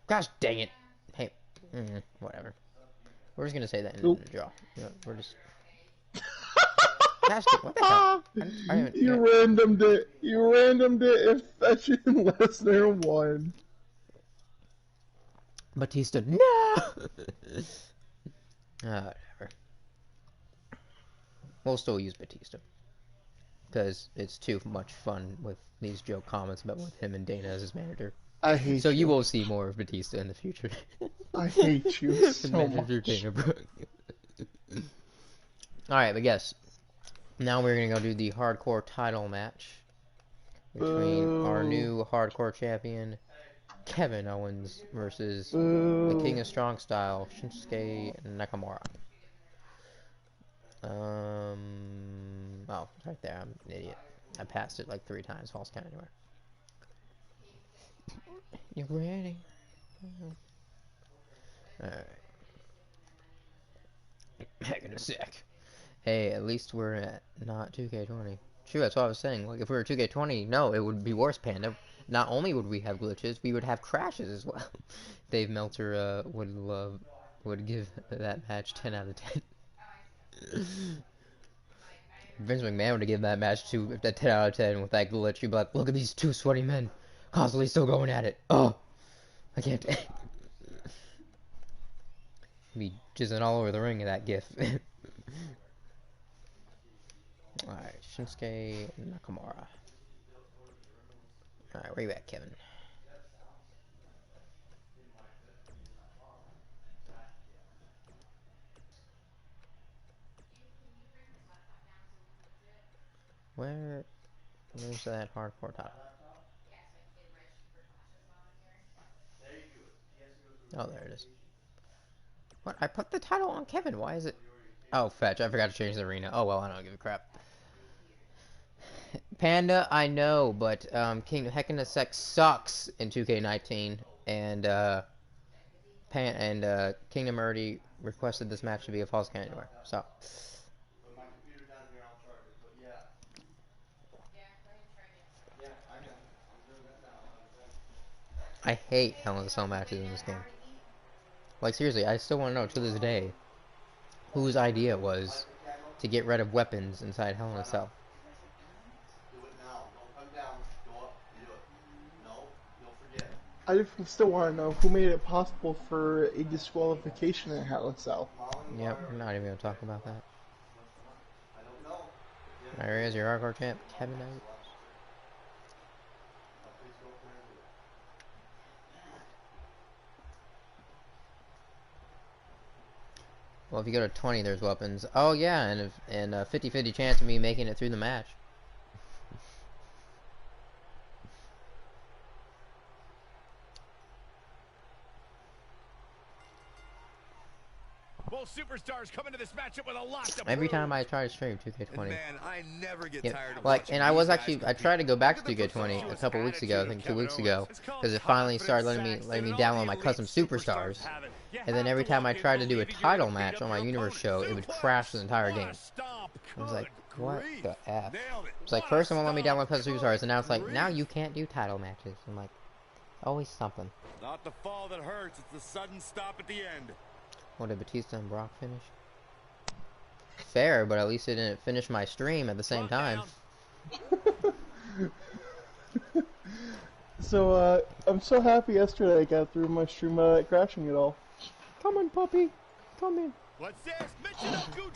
Gosh dang it. Hey, whatever. We're just going to say that in the draw. You know, we're just... Gosh, what the hell? You randomed it. You randomed it if Fetch and Lesnar won. Batista, no! Whatever. We'll still use Batista. Because it's too much fun with these joke comments about with him and Dana as his manager. I hate you. So you will see more of Batista in the future. I hate you so Manager much. Dana Brooke. Alright, but yes. Now we're going to go do the hardcore title match between our new hardcore champion, Kevin Owens, versus the King of Strong Style, Shinsuke Nakamura. Oh, it's right there. I'm an idiot. I passed it like 3 times. False count anywhere. You ready? Alright. Back in a sec. Hey, at least we're at not 2K20. True, that's what I was saying. Like, if we were 2K20, no, it would be worse, Panda. Not only would we have glitches, we would have crashes as well. Dave Meltzer would give that match 10 out of 10. Vince McMahon would give that match a 10 out of 10 with that glitch. He'd be like, look at these 2 sweaty men, constantly still going at it. Oh, I can't. Be jizzing all over the ring of that gif. Alright, Shinsuke Nakamura. Alright, where you at, Kevin? Where's that hardcore title? Oh, there it is. What? I put the title on Kevin. Why is it? Oh, fetch. I forgot to change the arena. Oh, well, I don't give a crap. Panda, I know, but King Heck in a Sec sucks in 2K19, and Kingdom already requested this match to be a false count anywhere. So. I hate Hell in a Cell matches in this game. Like, seriously, I still want to know to this day whose idea it was to get rid of weapons inside Hell in a Cell. I still want to know who made it possible for a disqualification in Hell in Cell. Yep, we're not even gonna talk about that. There he is, your hardcore champ, Kevin Owens. Well, if you go to 20, there's weapons. Oh yeah, and a 50-50 chance of me making it through the match. Both superstars come into this matchup with a lot to Every prove. time I try to stream 2K20. Man, I never get Yeah, tired of like, watching and I these was guys actually, I compete. tried to go back to Look at the 2K20 a performance couple weeks ago, I attitude think of 2 weeks Kevin ago, Owens. It's called because it finally confidence started letting sex, me and all download the my elite custom superstars superstars. have it. You And then have every to time I walk in tried to do a believing you're title gonna beat match up on my your universe show, opponent. it would Suplex. crash the entire What a game. stomp. I was like, Good what grief. the F? Nailed it. It's like, What first a someone let me download stomp. custom superstars, and now it's like, Good now grief. you can't do title matches. I'm like, always something. Not the fall that hurts, it's the sudden stop at the end. What did Batista and Brock finish? Fair, but at least it didn't finish my stream at the same time. So, I'm so happy yesterday I got through my stream without crashing at all. Come on, puppy. Come in. What's this? Mitchell Gooch.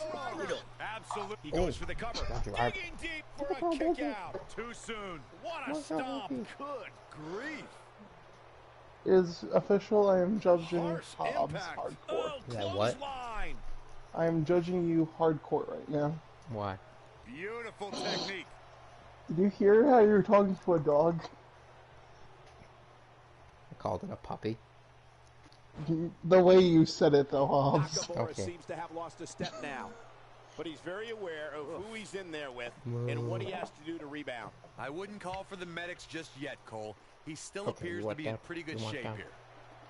Absolutely. He Oh, goes for the cover. got you. Digging deep for a kick out. Too soon. What a stomp. Good grief. Is official, I am judging Harsh Hobbs impact. hardcore. Oh, Yeah, what? clothesline. I am judging you hardcore right now. Why? Beautiful technique. Did you hear how you were talking to a dog? I called it a puppy. The way you said it, though, Hobbs. Nakamura Okay. seems to have lost a step now, but he's very aware of who he's in there with and what he has to do to rebound. I wouldn't call for the medics just yet, Cole. He still Okay, appears you to want be in that? pretty good You want shape that? here.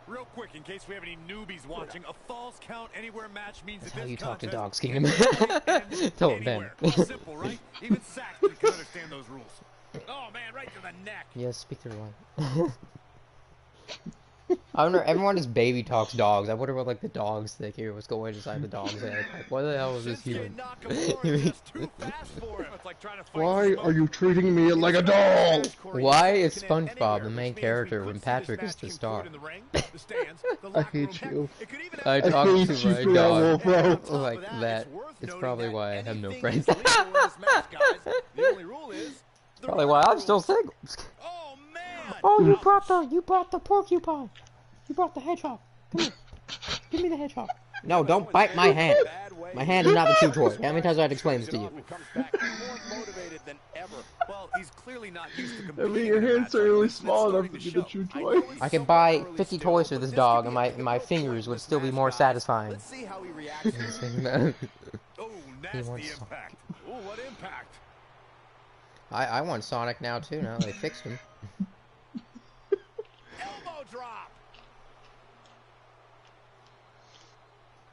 Real quick, in case we have any newbies watching, a falls count anywhere match means That's that how this you talk to contest dogs, Kingdom. can end Tell him, Ben. anywhere. Well, simple, right? Even Saxton can understand those rules. Oh, man, right to the neck. Yes, speak to the one. I wonder, everyone just baby talks dogs. I wonder what, like, the dogs think here, what's going inside the dog's head. Like, what the hell is this Shinsuke human? Nakamura just too fast for him. It's like trying to fight Why smoke. are you treating me like a doll? Why is Can end SpongeBob anywhere, the which main means we character could when see this Patrick is match the conclude star? in the ring, the stands, the I locker room. hate Heck, you. it could even I happen talk hate to you my for that, dog Wolfro. like that. It's probably why I have no friends. The only rule is the Probably why I'm still single. Oh man! Oh, you brought the porcupine. You brought the hedgehog. Come here. Give me the hedgehog. No, don't bite my hand. My hand is not the chew toy. How many times do I have to explain this to you? Comes back more motivated than ever. Well, he's clearly not used to I competing. mean, your in a hands match are like really this, and it's small enough starting to to be the show. chew I toy. know it's I could somewhat buy early 50 still, toys for but this this dog, could and be a my pivotal fingers point in would this still be match, more guys. satisfying. Let's see how he reacts. Oh, He nasty wants some. impact. Ooh, what impact! I want Sonic now too. Now they fixed him. Elbow drop.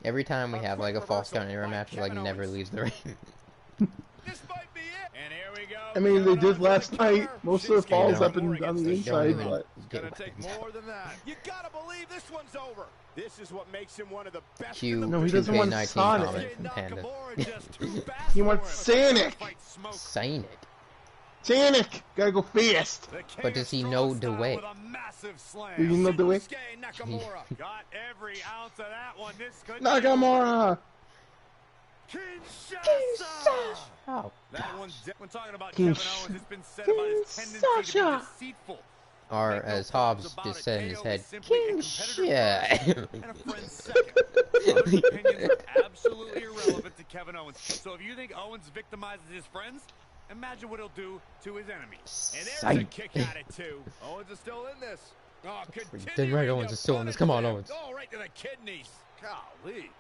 Every time we have like a false count anywhere match, like never leaves the ring. This might be it. And here we go. I mean, they Kevin did Owens last with the cover. night. Most of the Shinsuke falls Nakamura happened on the against inside, even but It's gonna take more than that. You gotta believe this one's over. This is what makes him one of the best. Cue No, he doesn't want 2K19 Sonic. comment from Panda. He wants Sonic. Saying it. Sonic! Gotta go fast! But does he know the way? Do you know the way? Nakamura got every ounce of that one. This could Nakamura! Kinshasa. Oh. That one's when talking about King Kevin Owens, it's been said about his tendency to be Sasha. deceitful. Or Make no as qualms Hobbs about just it, said in his KO head, is simply a King competitor first shit. and a friend second. Others' opinions are absolutely irrelevant to Kevin Owens. So if you think Owens victimizes his friends, imagine what he'll do to his enemies. And there's a Sight. kick at it too. Owens is still in this. Oh, Then right, Owens is still in this. Come on, Owens. Oh, right to the kidneys. Golly.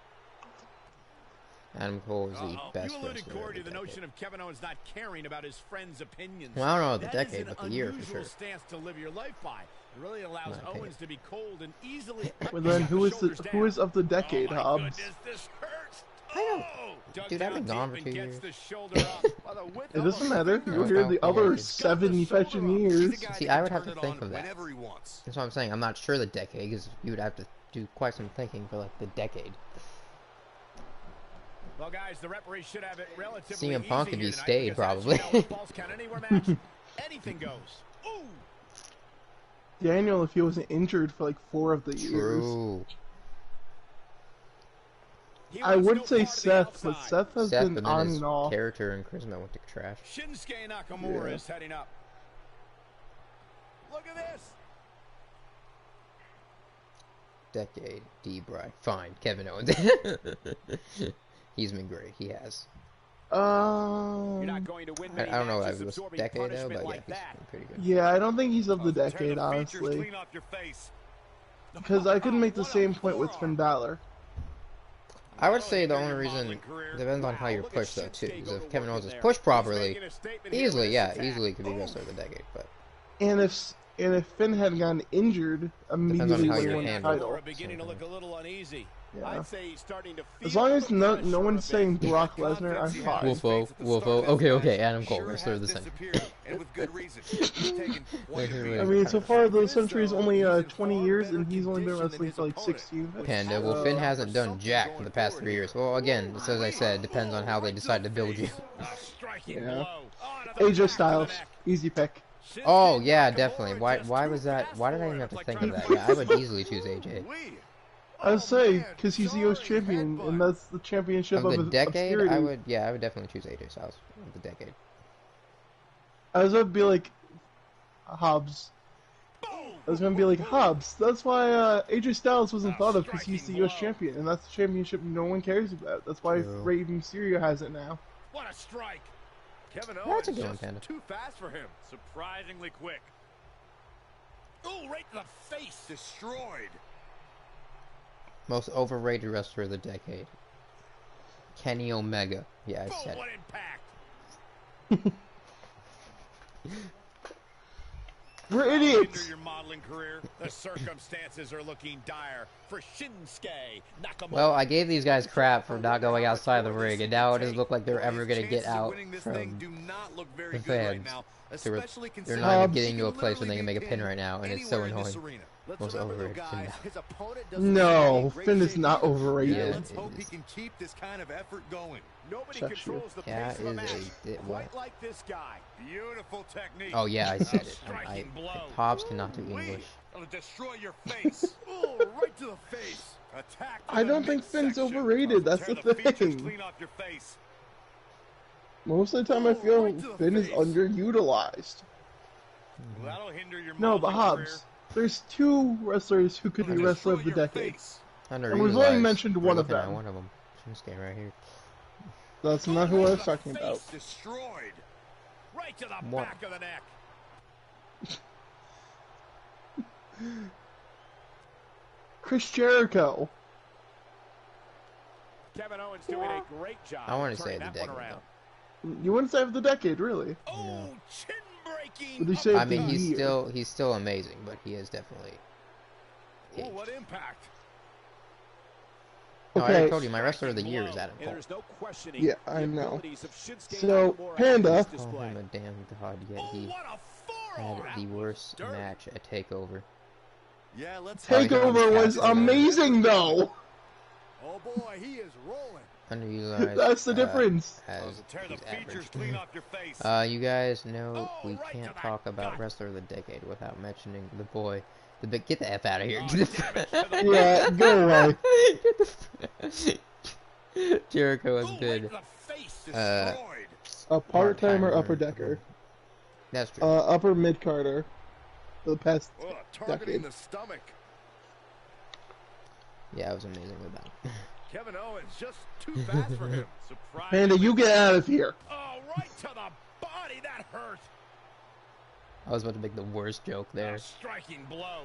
Adam Cole is the best You alluded, wrestler Corey, to of the the notion decade. of Kevin Owens not caring about his friends' opinions. Well, I don't know the That decade, is an but the year for unusual sure. stance to live your life by. It really allows My opinion. Owens to be cold and easily. Well then, who is of the Oh decade, my Hobbs? goodness, this hurts. I know. Oh, dug Dude, I've been down gone deep for and 2 gets years. the shoulder up. By the width It of doesn't a matter. finger. You'll hear the other He's got the 70 shoulder fetching up. years. He's a guy See, that I can would have turn to it think on of that. whenever he wants. That's what I'm saying. I'm not sure the decade, because you would have to do quite some thinking for like the decade. Well, guys, the referee should have it relatively CM Punk easy if here he tonight stayed, because, as probably. you know, in false count anywhere match, anything goes. Ooh. Daniel if he wasn't injured for like 4 of the years. True. He I wants would no say part of the Seth, but outside. Seth has Seth, been but then on his and off. character and charisma went to trash. Shinsuke Nakamura Yeah. is heading up. Look at this. Decade, D-Bry. Fine, Kevin Owens. He's been great. He has. You're not going to win I many don't know if matches it was absorbing decade though, punishment but yeah, like he's that. been pretty good. Yeah, I don't think he's of the Tear decade, the features honestly. clean off your face. Because I couldn't make the What a same point with forearm. Finn Balor. I would say the Your only reason modeling career. depends on how you're Look at pushed though too. Shinsuke Because go if to Kevin work Owens in is there. pushed He's properly, making a statement here easily, with yeah, this attack. easily could be wrestler of the decade. But And if Finn had gotten injured, immediately how would you're have won the handled. title. Laura beginning to look a little uneasy. Yeah. I'd say he's starting to feel As long as the no pressure one's a saying bit. Brock Lesnar, I'm Confidence he had fine. in his Wolfo, face at the start Wolfo. of this Okay, match okay, Adam Cole, sure wrestler of has the century. disappeared, and with good reason. He's taken quite a beating. I mean, so far the century's only He's in 20 far years, better and he's only been condition than wrestling his for like opponent. 16. Panda. Well, Finn hasn't done jack for the past 3 years. Well, again, so as I said, depends on how they decide to build you. A striking Yeah. blow. Oh, to the AJ back of Styles, the neck. easy pick. Oh yeah, Nakamura definitely. Why? just Why too was that? fast Why did I for even it. have to It's think like of that? trying Yeah, to I would punch easily choose AJ. Wee. I would say man, because he's the US sorry, champion, headbutt. and that's the championship Of the of decade, obscurity. I would. Yeah, I would definitely choose AJ Styles of the decade. I was gonna be like Hobbs. I was gonna be like Hobbs. That's why AJ Styles wasn't thought of because he's the US champion, and that's the championship no one cares about. That's why True. Rey Mysterio has it now. What a strike. Kevin That's Owens a good one, just Panda. too fast for him. Surprisingly quick. Oh, right to the face. Destroyed. Most overrated wrestler of the decade. Kenny Omega. Yeah, I Boom, said what it. impact. We're Hinder idiots. your modeling career. The circumstances are looking dire for Shinsuke Nakamura. Well, I gave these guys crap for not going outside the ring, and now it doesn't look like they're ever gonna get out from do not look very the good right fans. now, They're especially they're considering not even Hobbs. getting to a you can place where they can literally make a be pin pinned right now, and it's so anywhere in this annoying. arena. Let's Most remember, though, overrated Finn guys, Balor. his opponent doesn't No, seem in great Finn is shape not either. overrated. Yeah, Yeah, let's it hope he is. can keep this kind of effort going. Nobody Check controls the Cat pace of a is match what? quite like this guy. Beautiful technique. Oh yeah, I said it. Striking blow. Hobbs cannot do Wee. English. It'll destroy your face. Oh, right to the face. Attack to I the don't think Finn's midsection. overrated, that's Tear the features thing. clean off your face. Most of the time, I feel Right to the Finn is face. underutilized. That'll hinder your No, but modeling Hobbs. There's 2 wrestlers who could career. be wrestler of the Destroy your decade. face. And we've only Underutilized. mentioned We're one of looking at them. One of them. Shinsuke right here. That's not who I was talking Face about. Destroyed. Right to the What? back of the neck. Chris Jericho. Kevin Owens doing a great job. I want to say turning the that one decade. around. Though. You wouldn't say of the decade, really. Oh, chin breaking. Would you say I of the mean, year? he's still amazing, but he is definitely. Oh, aged. what impact. No, I Okay. already told you my wrestler of the year is Adam And Cole. there's no questioning Yeah, the I know. abilities of Shinsuke So, Nakamura Panda- on this Call display. him a damn god, yet Oh, he what a had forearm. the worst Dirt. match at Takeover. Yeah, let's Oh, he's on Takeover the was Captain. amazing, though. Oh boy, he is rolling. Underutilized. That's the difference. Oh, As to tear the he's features average. clean off your face. You guys know Oh, we right can't to the talk about gut. wrestler of the decade without mentioning the boy, the big. Get the f out of here. Oh, damn it, to the Yeah, go away. Get the Jericho has Ooh, right been. to the face. uh, Destroyed. A part-time or Part-timer. upper decker? That's true. Upper mid-carder. For the past Oh, targeting decade. the stomach. Yeah, it was amazing with that. Kevin Owens just too fast for him. Surprise. Panda, you get out of here. Oh, right to the body. That hurt. I was about to make the worst joke there, A striking blow.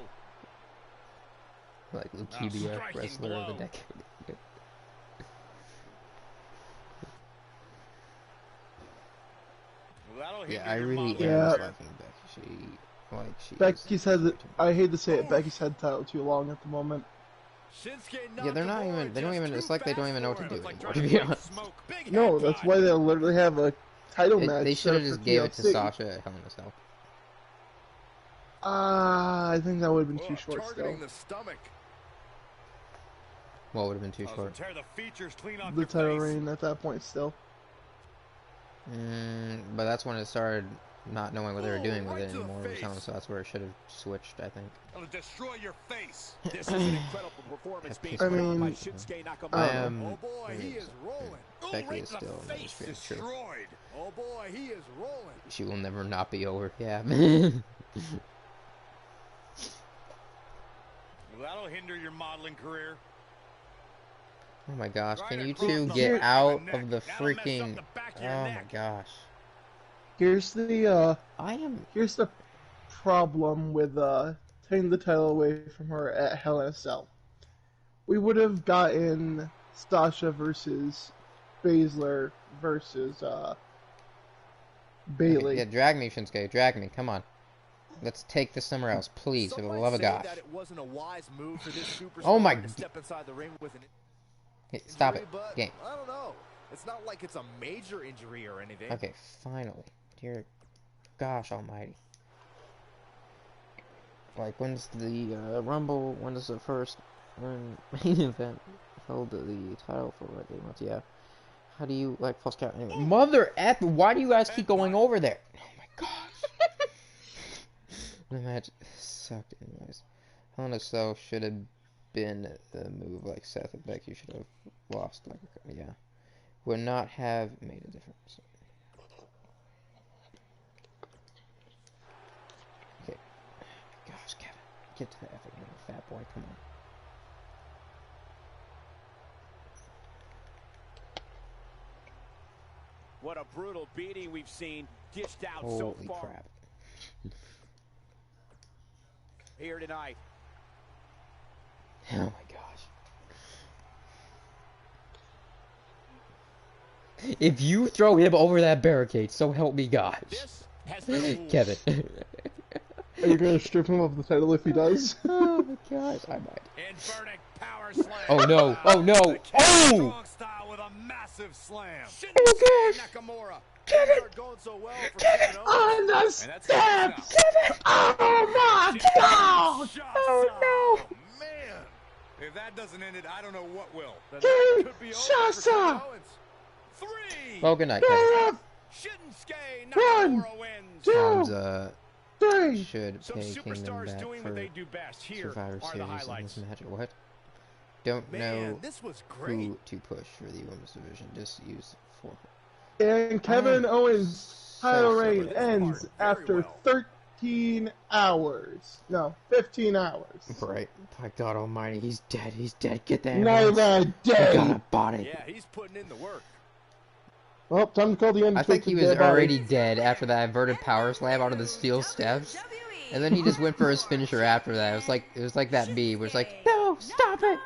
like leukemia striking wrestler of the blow. decade. That'll Yeah, hinder I your really modeling Yeah. am career. liking Becky. She Becky said, I hate to say it, Becky's had title too long at the moment. Shinsuke Yeah, they're not Nakamura even. They don't just even. It's too like they don't fast even know what for to do him. It's like anymore. trying To be fight honest, smoke. Big No, headbutt. that's why they literally have a title match. they should have set just for gave it to TLC. Sasha at Hell in a Cell. I think that would have been Oh, too short targeting still. the stomach. What would have been too Oh, short? tear the features clean off The your title face. reign at that point still. But that's when it started not knowing what they were doing with it anymore. So that's where it should have switched, I think. It'll destroy your face. This is an incredible performance being I put on by mean, Shinsuke Nakamura. I am. Oh boy, he is rolling. Becky is Right in still the face true. destroyed. Oh boy, he is rolling. She will never not be over. Yeah. That'll hinder your modeling career. Oh my gosh, Right can you across two the get back out of the of the neck. That'll mess up freaking... the back of Oh your my neck. gosh. Here's the here's the problem with taking the title away from her at Hell in a Cell. We would have gotten Sasha versus Baszler versus Bailey. Yeah, drag me, Shinsuke. Drag me. Come on. Let's take this somewhere else, please, for the love of gosh. That it wasn't a wise move for this superstar Oh my... to step inside the ring with an Hey, stop injury, it. but Game. I don't know. It's not like it's a major injury or anything. Okay, finally. Dear gosh almighty. Like, when's the Rumble? When is the first main event? Held the title for like 8 months, yeah. How do you, like, false count? Anyway, mother F, why do you guys keep going over there? Oh my gosh. The match sucked anyways. Hell in a Cell should have been the move like Seth and Becky should have lost. Like, yeah. Would not have made a difference. Okay. Gosh, Kevin. Get to the effing ring, fat boy. Come on. What a brutal beating we've seen dished out so Holy far crap. here tonight. Oh my gosh. If you throw him over that barricade, so help me God. This has been Kevin. Are you gonna strip him of the title if he does? Oh my gosh, I might. Inverted power slam. Oh no, oh no, oh! Strong style with a massive slam. Oh gosh! Nakamura. Kevin! Are going so well for Kevin! Kevin Owens. On the And that's good steps! stuff. Kevin! Oh my God! Oh Oh man! If that doesn't end it, I don't know what will. The Kevin! night could be over for Shasa! Kevin Owens. 3. Well, good night, Kevin. Shinsuke One, Nakamura wins. Tom's, 3! should Some pay Kingdom superstars back doing for what they do best. Here Survivor are the Series in highlights. this match. What? Don't Man, know this was great. who to push for the women's division. Just use 4. And Kevin Owens' title so reign sorry. ends Very after well. 13 hours. No, 15 hours. Right. My God almighty, he's dead. He's dead. Get that Not ambulance. even I got dead. a body. Yeah, he's putting in the work. Well, time to call the end. I think he was already dead after that inverted power slam onto the steel steps. And then he just went for his finisher after that. It was like that B where it's like, no, stop it.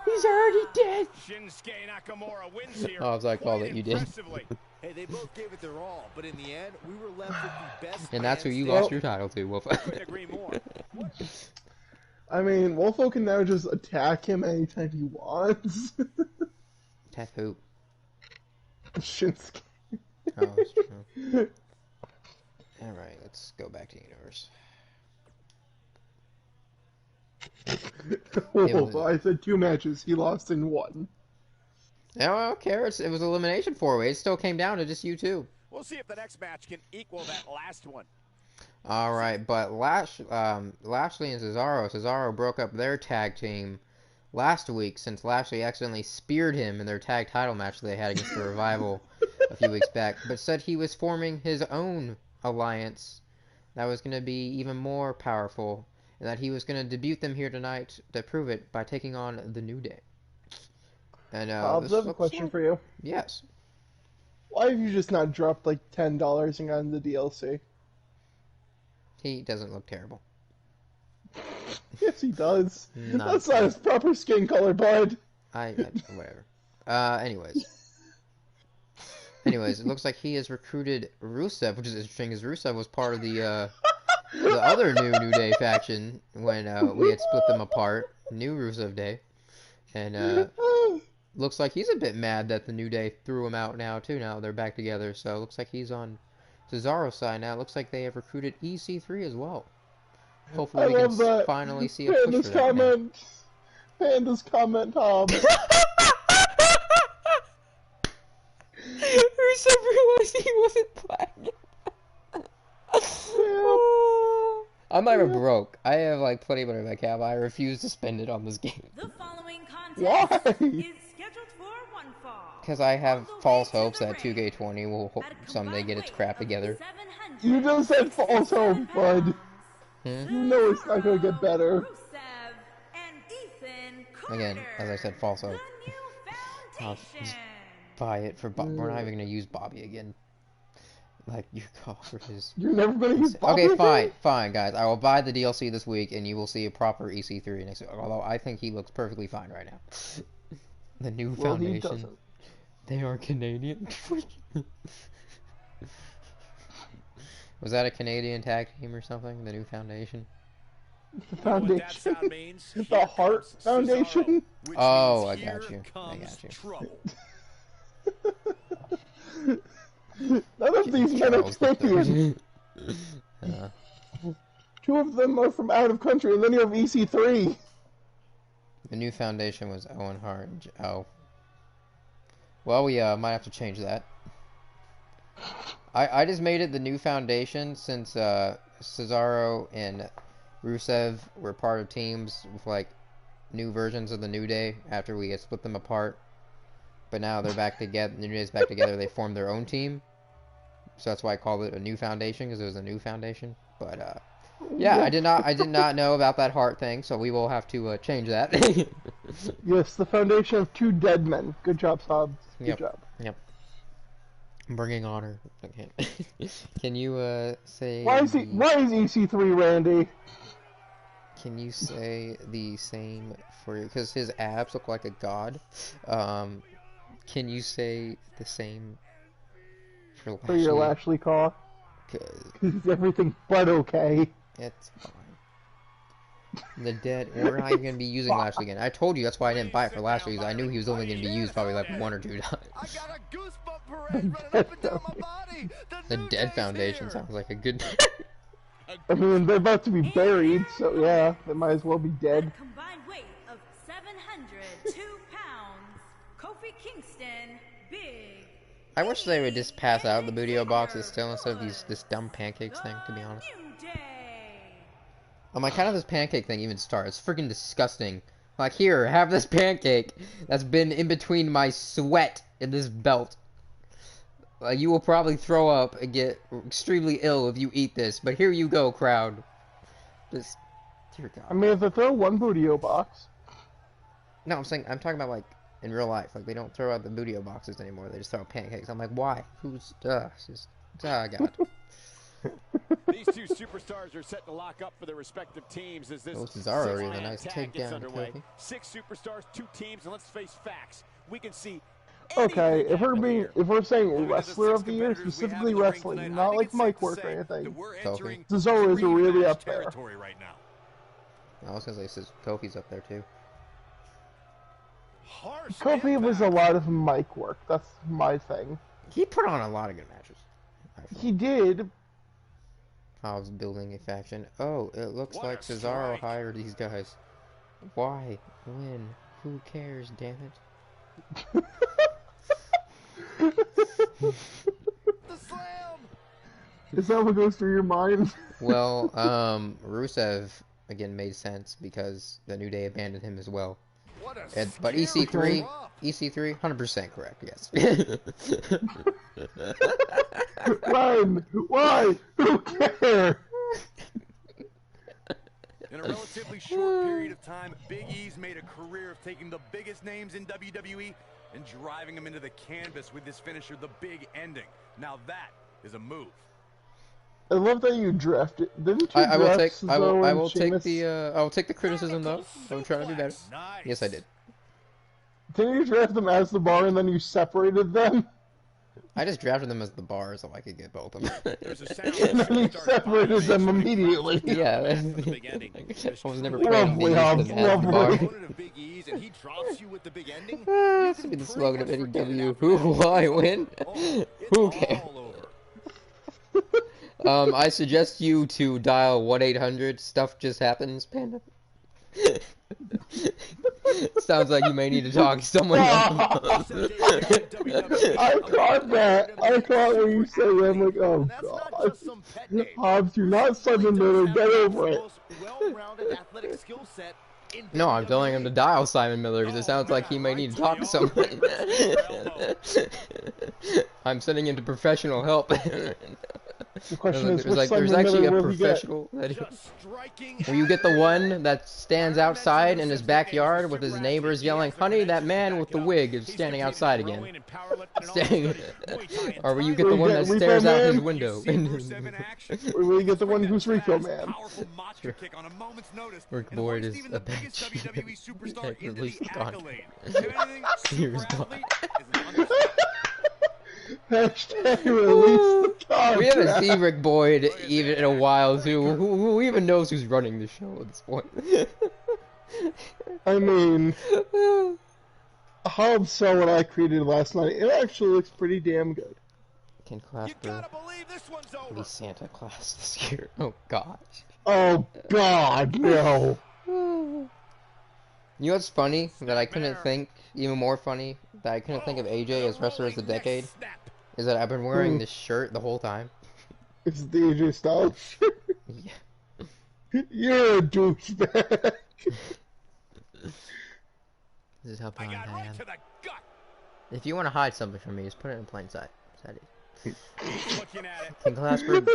He's already dead. Shinsuke Nakamura wins here. Oh, I was like, all that you did. Impressively. Hey, they both gave it their all, but in the end, we were left with the best. And that's who you man lost your title to, Wolf. Couldn't agree more. I mean, Wolfo can now just attack him anytime he wants. Teth who? Shinsuke. Oh, that's true. Alright, let's go back to the universe. Wolfo, I said 2 matches. He lost in 1. No, I don't care. It was elimination 4-way. It still came down to just you two. We'll see if the next match can equal that last one. Alright, but Lashley and Cesaro broke up their tag team last week since Lashley accidentally speared him in their tag title match they had against the Revival a few weeks back, but said he was forming his own alliance that was going to be even more powerful, and that he was going to debut them here tonight to prove it by taking on the New Day. And I have a question for you. Yes. Why have you just not dropped like $10 and gotten the DLC? He doesn't look terrible. Yes, he does. Not That's not his proper skin color, bud. Whatever. Anyways, it looks like he has recruited Rusev, which is interesting, because Rusev was part of the other New Day faction when we had split them apart. New Rusev Day. And looks like he's a bit mad that the New Day threw him out now, too. Now they're back together, so it looks like he's on Cesaro's side now. It looks like they have recruited EC3 as well. Hopefully we can finally see a push Panda's for that now. comment. Panda's comment, Hobbs. Rusev realized he wasn't black. I'm not even broke. I have like plenty of money in my account. I refuse to spend it on this game. The following contest Why? is scheduled for one fall. Because I have All the way false to hopes the that ring 2K20 will at a someday get its combined crap weight of together. 767 You just said false hope, bud. Hmm? You know it's not gonna get better. Rusev and Ethan Again, as I said, false hope. The new I'll foundation. just buy it for Bob. We're not even gonna use Bobby again. Like, your call for his... You're never gonna use Bobby Okay, again? fine, guys. I will buy the DLC this week, and you will see a proper EC3 next week. Although, I think he looks perfectly fine right now. The new Well, he foundation. doesn't. They are Canadian. Was that a Canadian tag team or something? The new foundation? The You know what that foundation. sound means? The Here Heart comes Foundation? Cesaro, which Oh, means I got here you. I comes got you. trouble. None of these men are Charles the Canadian. Third. 2 of them are from out of country, and then you have EC3. The new foundation was Owen Hart. Oh. Well, we might have to change that. I just made it the new foundation since Cesaro and Rusev were part of teams with like new versions of the New Day after we had split them apart. But now they're back together. The New Day's back together. They formed their own team. So that's why I called it a new foundation, because it was a new foundation. But yeah, I did not know about that heart thing, so we will have to change that. Yes, the foundation of 2 dead men. Good job, Hobbs. Good Yep. job. Yep. Bringing honor. Okay. Can you say? Why is EC3 Randy? Can you say the same for you? Because his abs look like a god. Can you say the same for Lashley? For your Lashley call? 'Cause Because everything but okay. it's fine. The dead. We're not even gonna be using Lashley again. I told you that's why I didn't buy it for Lashley. I knew he was only gonna be used probably like 1 or 2 times. I got a goosebump parade running up and down my body. The new Dead day's Foundation here. sounds like a good. I mean, they're about to be buried, so yeah, they might as well be dead. At combined weight of 702 pounds, Kofi Kingston, Big. I wish they would just pass out the video boxes still instead of this dumb pancakes thing. To be honest. New Day. I'm like, how did this pancake thing even start? It's freaking disgusting. Like, here, have this pancake that's been in between my sweat in this belt. You will probably throw up and get extremely ill if you eat this, but here you go, crowd. This, dear God. I mean, if they throw one Budio box, No, I'm talking about, like, in real life. Like, they don't throw out the Budio boxes anymore. They just throw out pancakes. I'm like, why? God. These 2 superstars are set to lock up for their respective teams as this Oh, Cesaro is a six-man nice tag gets takedown, underway. Kofi. 6 superstars, 2 teams, and let's face facts. We can see okay, anything happen if we're saying Looking at the wrestler 6 of the year, competitors we have specifically in the ring wrestling, tonight, I not think like it's safe mic to work say or anything. that we're Kofi. entering Cesaro is dream really match up there. territory right now. I was gonna say, Kofi's up there, too. Harsh Kofi was a impact. lot of mic work. That's my thing. He put on a lot of good matches. He did. Hobbs building a faction. Oh, it looks What like a Cesaro strike. hired these guys. Why? When? Who cares, damn it? The slam. Is that what goes through your mind? Well, Rusev, again, made sense because the New Day abandoned him as well. What a But scary EC3, drop. EC3, 100% correct, yes. Run! Why? Who cares? In a relatively short period of time, Big E's made a career of taking the biggest names in WWE and driving them into the canvas with his finisher, the big ending. Now that is a move. I love that you drafted. Didn't you I will draft take, Cesaro I and will take Sheamus? I will take the criticism though. I will try to be better. Nice. Yes, I did. Didn't you draft them as the bar and then you separated them? I just drafted them as the bar so I could get both of them. There's a sound And then you separated them immediately. Yeah, The big ending. I was never planning to Lovely, use them Hobbs, as the bar. lovely. Opponent of Big E's and he drops you with the big ending. This would be the slogan of AEW. Who, why, when? Who cares? I suggest you to dial 1-800 Stuff Just Happens, Panda. Sounds like you may need to talk to someone else. I caught that. I caught what you said. I'm like, oh god. Hobbs, you're not Simon Miller. Get over it. No, I'm telling him to dial Simon Miller because it sounds like he may need to talk to someone. I'm sending him to professional help. The question is, which like, Simon there's actually Miller a will he get? professional where you get the one that stands outside in his backyard with his neighbors yelling, "Honey, that man with the wig is standing outside again." Or where you get the one that stares out his window. Or will you get the one who's Rico Man? Rick Boyd is a bitch. Release the contract. Here's gone. Hashtag release the contract. We haven't seen Rick Boyd even in a while, too. Who even knows who's running the show at this point? I mean, Hobbs saw what I created last night. It actually looks pretty damn good. Ken Clasper be Santa Claus this year. Oh gosh. Oh god, no. You know what's funny? That I couldn't think, even more funny, that I couldn't think of AJ as Wrestler of the Decade? Is that I've been wearing this shirt the whole time. It's the AJ Styles shirt. Yeah. You're a douchebag. This is how blind I am. If you want to hide something from me, just put it in plain sight. Ken Clasper,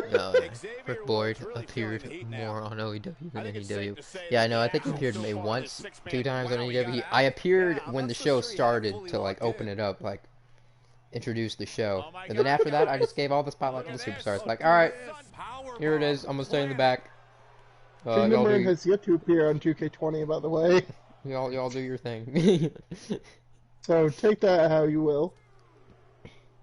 Rick Boyd appeared more on OEW than AEW. Yeah, I know. I think he appeared maybe once, 2 times on AEW. I appeared when the show started to like open it up, like introduce the show, and then after that, I just gave all the spotlight to the superstars. Like, all right, here it is. I'm gonna stay in the back. Kingdomburn has yet to appear on 2K20, by the way. Y'all do your thing. So take that how you will.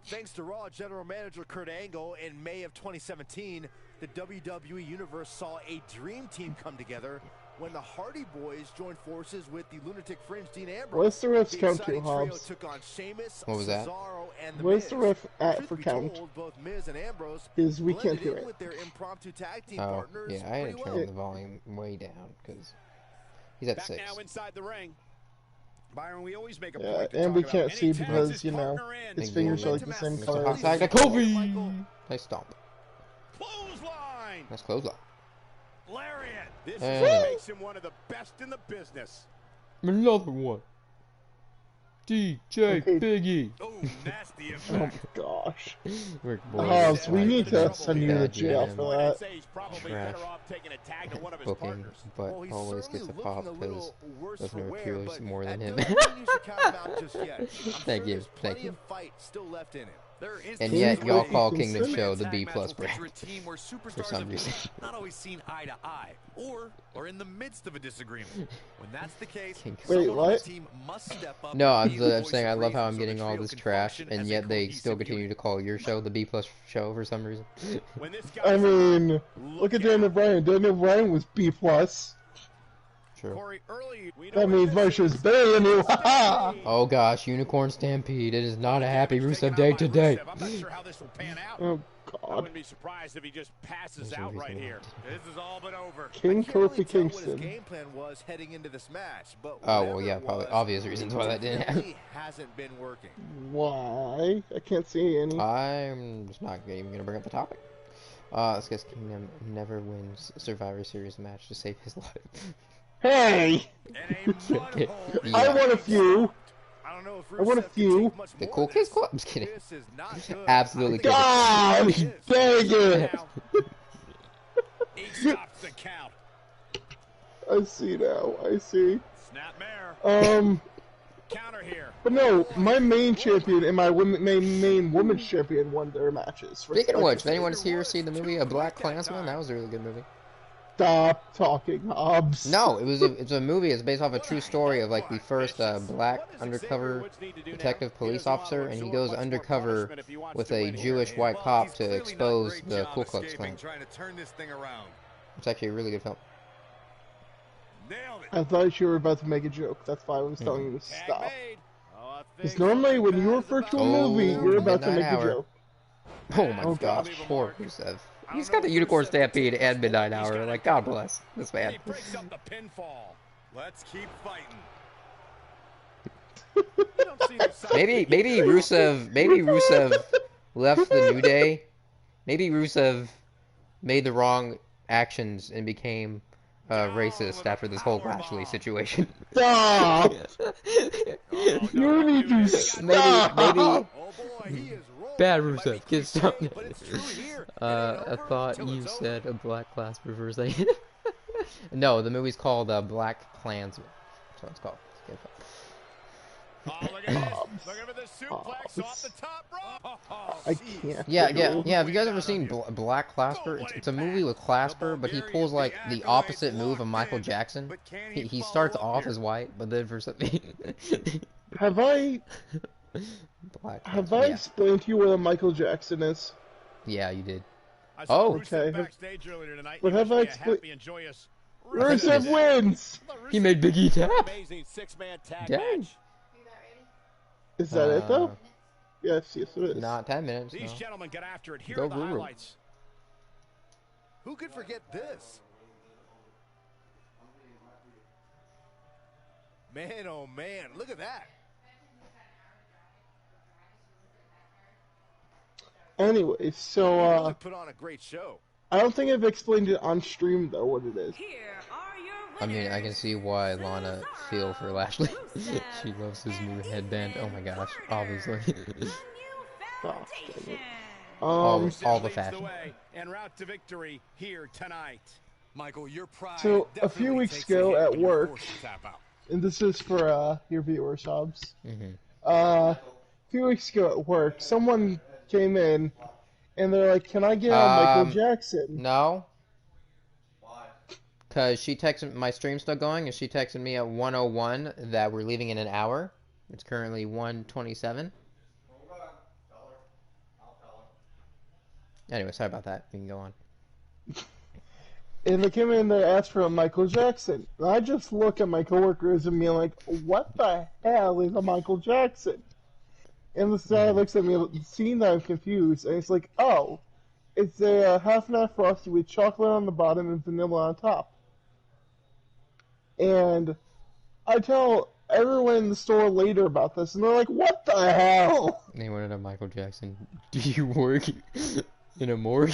Thanks to Raw General Manager Kurt Angle, in May of 2017, the WWE Universe saw a dream team come together when the Hardy Boys joined forces with the Lunatic Fringe Dean Ambrose. What's the ref's count to, Hobbs? What was that? What's the ref at for count? Because we can't hear it. Oh, yeah, I had to turn the volume way down because he's at 6. Now inside the ring. Byron, we always make a Yeah, point to and we talk can't about see any talent because, his you know, partner in. his fingers are like the same color. Hot side to Kobe. Nice stomp. Clothesline. Nice clothesline. Lariat. This is what makes him one of the best in the business. Another one. DJ Biggie. Oh, nasty Oh my gosh. Rick Boyd. Hobbs, we need to send you to jail for that. Trash booking, but always gets a pop because doesn't appears more than him. Thank you. And yet, y'all call Kingdom Show the B+ brand for some reason. Not always seen eye to eye, or in the midst of a disagreement. When that's the case, wait, what? team must step up. No, I'm saying I love how I'm getting all this trash, and yet they still continue to call your show the B+ show for some reason. I mean, look at Daniel Bryan. Daniel Bryan was B+. True. That means my show's better than you. Haha! Oh gosh, Unicorn Stampede. It is not a happy Rusev Day today. I'm not sure how this will pan out. Oh I god. wouldn't be surprised if he just passes out right here. This is all but over. King Kofi What his Kingston. game plan was heading into this match, but Oh well, yeah, probably obvious reasons why that didn't happen. hasn't been working. Why? I can't see any. I'm just not even gonna bring up the topic. This guy's Kingdom never wins a Survivor Series match to save his life. Hey! I won a few. I won a few. The Cool Kids Club? I'm just kidding. Absolutely kidding. God dang it! He stops the count. I see now. I see. Snapmare. Counter here. But no, my main champion and my main women's champion won their matches. Speaking of which, if anyone's here see the movie A Black Klansman, that was a really good movie. Stop talking, Hobbs. No, it's a movie. It's based off a true story of like the first black undercover detective police officer, and he goes undercover with a Jewish white cop to expose the Ku Klux Klan. It's actually a really good film. I thought you were about to make a joke. That's why I was telling you to stop. Because normally when you refer to a movie, you're about to make a joke. Oh my gosh, poor Rusev. He's got the Unicorn Stampede and Midnight Hour. Like, God bless this man. Let's keep fighting. don't see the sign. Maybe Rusev left the New Day. Maybe Rusev made the wrong actions and became racist after this whole Lashley situation. Stop! You need to stop! Maybe Oh boy, he is rolling. bad It might be Rusev. Get stopped. cliche, but it's true here. I thought you said a black class for a second. No, the movie's called Black Klansman. That's what it's called. Oh, look at this. Look at this suplex off the top rope. I can't. Yeah. Have you guys ever seen Black Clasper? It's a movie with Clasper, but he pulls like the opposite move of Michael Jackson. He starts off as white, but then for something. Have I Clasper, yeah. explained to you what a Michael Jackson is? Yeah, you did. I saw Oh. Rusev Okay. backstage earlier tonight. But He have must I be a happy and joyous Rusev wins! He made Big E tap. Amazing six-man tag Dang. match. Is that it though? Yes, it is. Not 10 minutes. These No. gentlemen get after it. Here Go are the Guru. highlights. Who could forget this? Man, oh man, look at that. Anyway, so Really put on a great show. I don't think I've explained it on stream though what it is. Here are your I mean, I can see why Lana feel for Lashley. Rusev, She loves his new headband. Oh my gosh, obviously. Oh, Foundation. all Rusev the leads fashion. way en route to victory here tonight. Michael, your pride So, a few definitely weeks takes ago a hit at when you're work- forced to tap out. And this is for your viewers, Hobbs. Hmm. A few weeks ago at work, someone came in and they're like, "Can I get a Michael Jackson?" No. Because she texted, my stream's still going, and she texted me at 1:01 that we're leaving in an hour. It's currently 1:27. Anyway, sorry about that. You can go on. And they came in and they asked for a Michael Jackson. And I just look at my coworkers and be like, "What the hell is a Michael Jackson?" And this guy looks at me, seeing that I'm confused, and he's like, "Oh, it's a half-and-half frosty with chocolate on the bottom and vanilla on top." And I tell everyone in the store later about this, and they're like, "What the hell?" They wanted a Michael Jackson. Do you work in a morgue?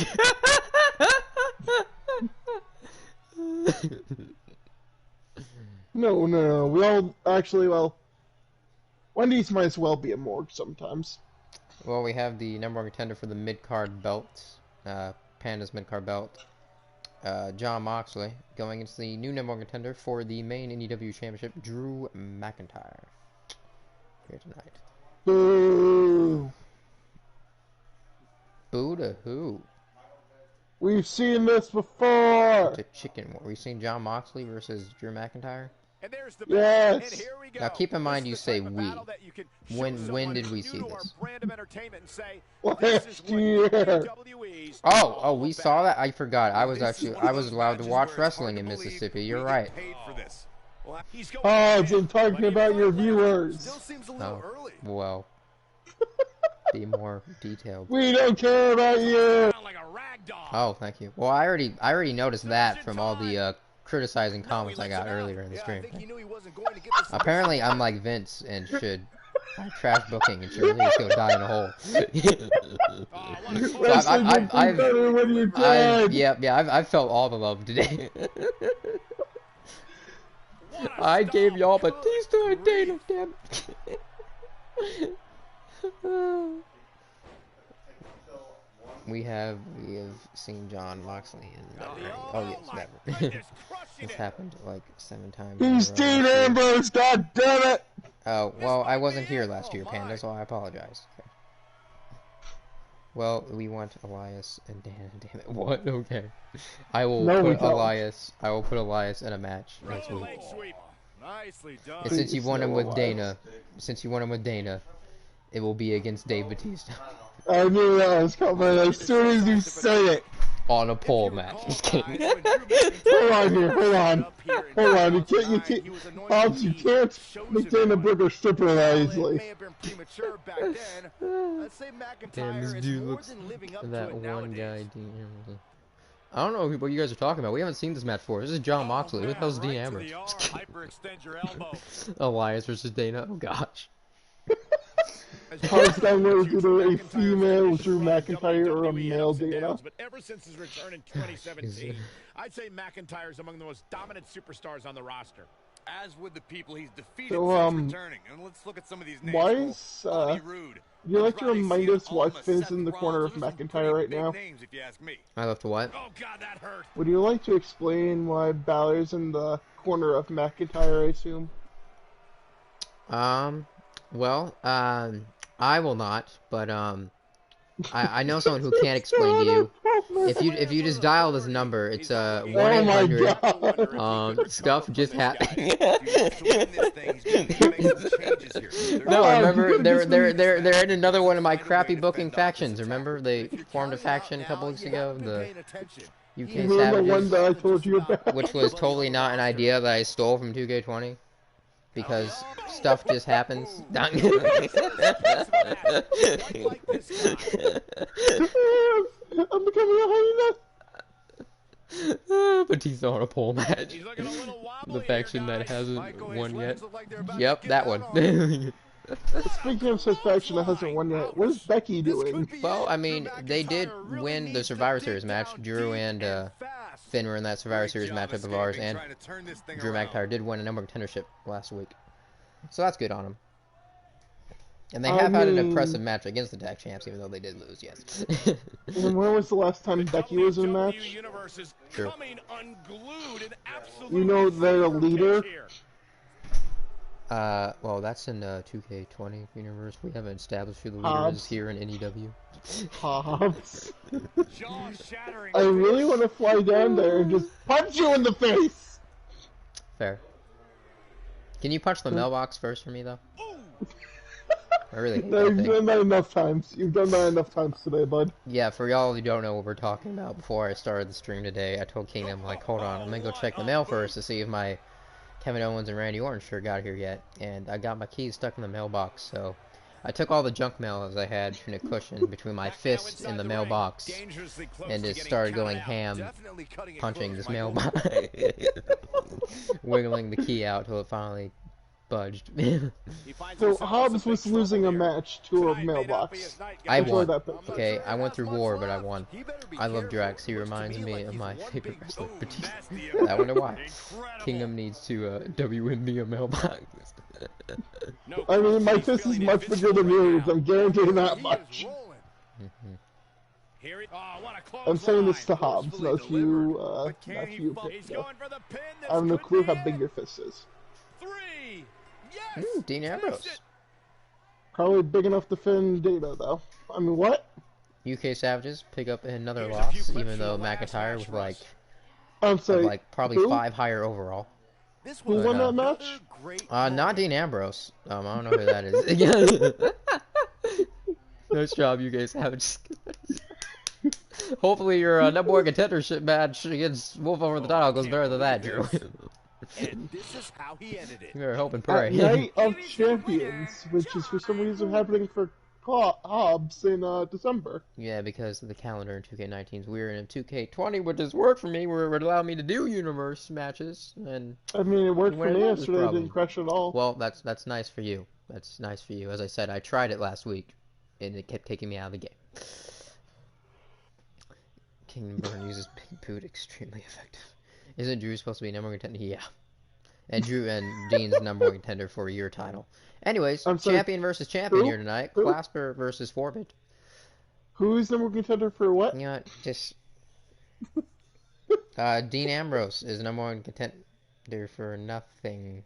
No. We all actually, well, Wendy's might as well be a morgue sometimes. Well, we have the number one contender for the mid-card belt, Panda's mid-card belt, John Moxley, going against the new number one contender for the main NEW Championship, Drew McIntyre, here tonight. Boo! Boo to who? We've seen this before! It's a chicken war. We've seen John Moxley versus Drew McIntyre. And there's the Yes. and here we go. Now, keep in mind This is you the say type of we. battle that you can show When someone did we new see to our this? brand of entertainment and say, Last this is what year. WWE's Oh, all we about. saw that? I forgot. I was This is actually, one of I was those allowed to matches watch where it's wrestling hard in to believe Mississippi. we You're get right. paid for this. Well, he's going Hobbs, in. I'm talking Plenty of about your time left. viewers. Still seems a little Oh, early. well. Be more detailed. We don't care about you! Sound like a rag doll. Oh, thank you. Well, I already noticed that from all the criticizing comments I got earlier in the Yeah, I stream. think he knew he wasn't going to get this. Apparently, I'm like Vince and should trash booking and should really just go die in a hole. Oh, what a Wrestling would be I've- better when you're dead! I've felt all the love today. I gave y'all Batista and Dana, damn it. We have seen John Moxley in the ring. Oh yes, never. This happened like 7 times. in a He's row Dean this year. Ambrose, god damn it! Oh, well, I wasn't here last year, Panda, so I apologize. Okay. Well, we want Elias and Dan. Damn it! What? Okay. I will No, we put don't. Elias. I will put Elias in a match next week. leg sweep. Nicely done. And since you Please, won him no with Elias. Dana, it will be against Dave Batista I knew that was coming as soon as you said it. on a pole match. Just kidding. Hold on here, hold on. Hold on, you can't, Hobbs, you can't make Dana Brooke a stripper that It easily. may have been premature back then. Let's say Damn, McIntyre this is dude more looks than living up to to that it one nowadays. guy. I don't know what you guys are talking about. We haven't seen this match before. This is John Moxley. Who the hell's Dean Right to Ambrose? the arm. Hyperextend your elbow. Elias versus Dana. Oh gosh. Hobbs got whether it's either a female Drew McIntyre or a male Dana. But ever since his return in 2017, I'd say McIntyre's among the most dominant superstars on the roster. As with the people he's defeated So, since returning. And let's look at some of these names. Why is, Bobby Roode. you like to remind us why Almas, Finn's Seth in the corner of Rollins. Those are some McIntyre right pretty now? big names, if you ask me. I left what? Oh, God, that hurt. Would you like to explain why Balor's in the corner of McIntyre, I assume? Well, I will not, but, I know someone who can explain to you. If you just dial this number, it's, Oh my 1-800, god! stuff just happened. No, No, Oh, remember, you could've they're in another one of my crappy booking factions, remember? They formed a faction a couple weeks ago, the UK Remember the one Savages, that I told you about? which was totally not an idea that I stole from 2K20. Because stuff just happens. I'm becoming a hyena! Batista on a pole match. He's looking a little wobbly The here, faction that guys. hasn't won yet. Like they're about Yep, to get that that one. Speaking of such faction that hasn't won yet, what is Becky doing? Well, I mean, they did win the Survivor Series match. Drew and Finn were in that Survivor Series matchup of ours, and Drew McIntyre did win a number contendership last week. So that's good on them. And they have had an impressive match against the tag champs, even though they did lose, yes. And when was the last time Becky was in a match? True. You know they're a leader? Well, that's in 2K20 universe. We haven't established who the leader Hobbs. is here in NEW. Hobbs. I really want to fly down there and just punch you in the face! Fair. Can you punch the mailbox first for me, though? I really hate No, that you've thing. done that enough times. You've done that enough times today, bud. Yeah, for y'all who don't know what we're talking about, before I started the stream today, I told Kingdom, like, hold on, I'm gonna go check the mail first to see if my Kevin Owens and Randy Orton shirt got here yet. And I got my keys stuck in the mailbox, so I took all the junk mail as I had in a cushion between my fist and the mailbox and just started going ham, punching this mailbox, wiggling the key out till it finally budged. So Hobbs was losing a match to a mailbox. I Enjoy won. that, though. Okay, I went through war, but I won. I love Drax. He reminds me of my favorite wrestler, Batista. I wonder why. Kingdom needs to WM me a mailbox. I mean, my fist is much bigger than yours. I'm guaranteeing that much. I'm saying this to Hobbs, not to you, not to you, Pip. I have no clue how big your fist is. Dean Ambrose. Probably big enough to fit in Data, though. I mean, what? UK Savages pick up another loss, even though McIntyre was like, I'm sorry. like probably who? 5 higher overall. Who won that match? Not Dean Ambrose. I don't know who that is. Nice job, UK Savages. Hopefully your number one contendership match against Wolf over the title goes better than that, Drew. And this is how he ended it. We're hoping At pray. Night of Champions, which is for some reason happening for Hobbs in December. Yeah, because of the calendar in 2K19's we're in 2K20, which has worked for me, where it would allow me to do universe matches, and I mean, it worked When for it me was yesterday. It problem. didn't crash at all. well, that's nice for you. That's nice for you. As I said, I tried it last week, and it kept taking me out of the game. Kingdomburn uses Big Boot extremely effective. Isn't Drew supposed to be number one contender? Yeah. And Drew and Dean's number one contender for your title. Anyways, I'm sorry, champion versus champion who? here tonight. Who? Clasper versus Forbid. Who is number one contender for what? You know what, just... Dean Ambrose is number one contender for nothing.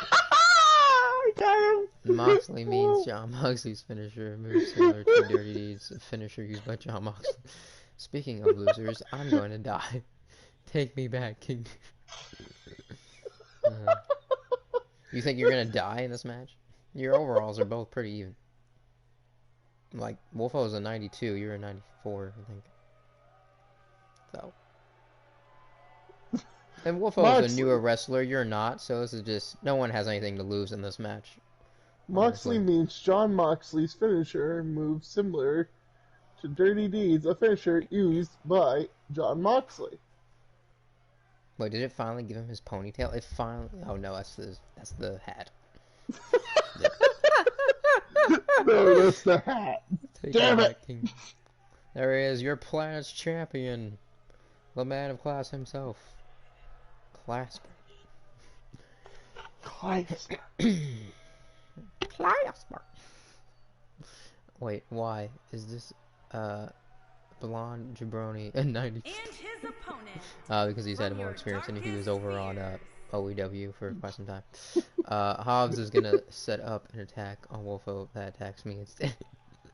I got him! Moxley means John Moxley's finisher, moves similar to Dirty Deeds, a finisher used by John Moxley. Speaking of losers, I'm going to die. Take me back, King. You think you're going to die in this match? Your overalls are both pretty even. Like, Wolfo's a 92, you're a 94, I think. So. And Wolfo's a newer wrestler, you're not, so this is just... No one has anything to lose in this match. Moxley honestly. means John Moxley's finisher moves similar to Dirty Deeds, a finisher used by John Moxley. Wait, did it finally give him his ponytail? It finally. Oh no, that's the hat. No, that's the hat. Take Damn that, it! King. There he is, your planet's champion, the man of class himself, Clasper. Clasper. Clasper. Wait, why is this blonde jabroni at 90? And his opponent. Because he's had From more your experience and he was darkest over on fears. OEW for quite some time. Hobbs is gonna set up an attack on Wolfo that attacks me instead.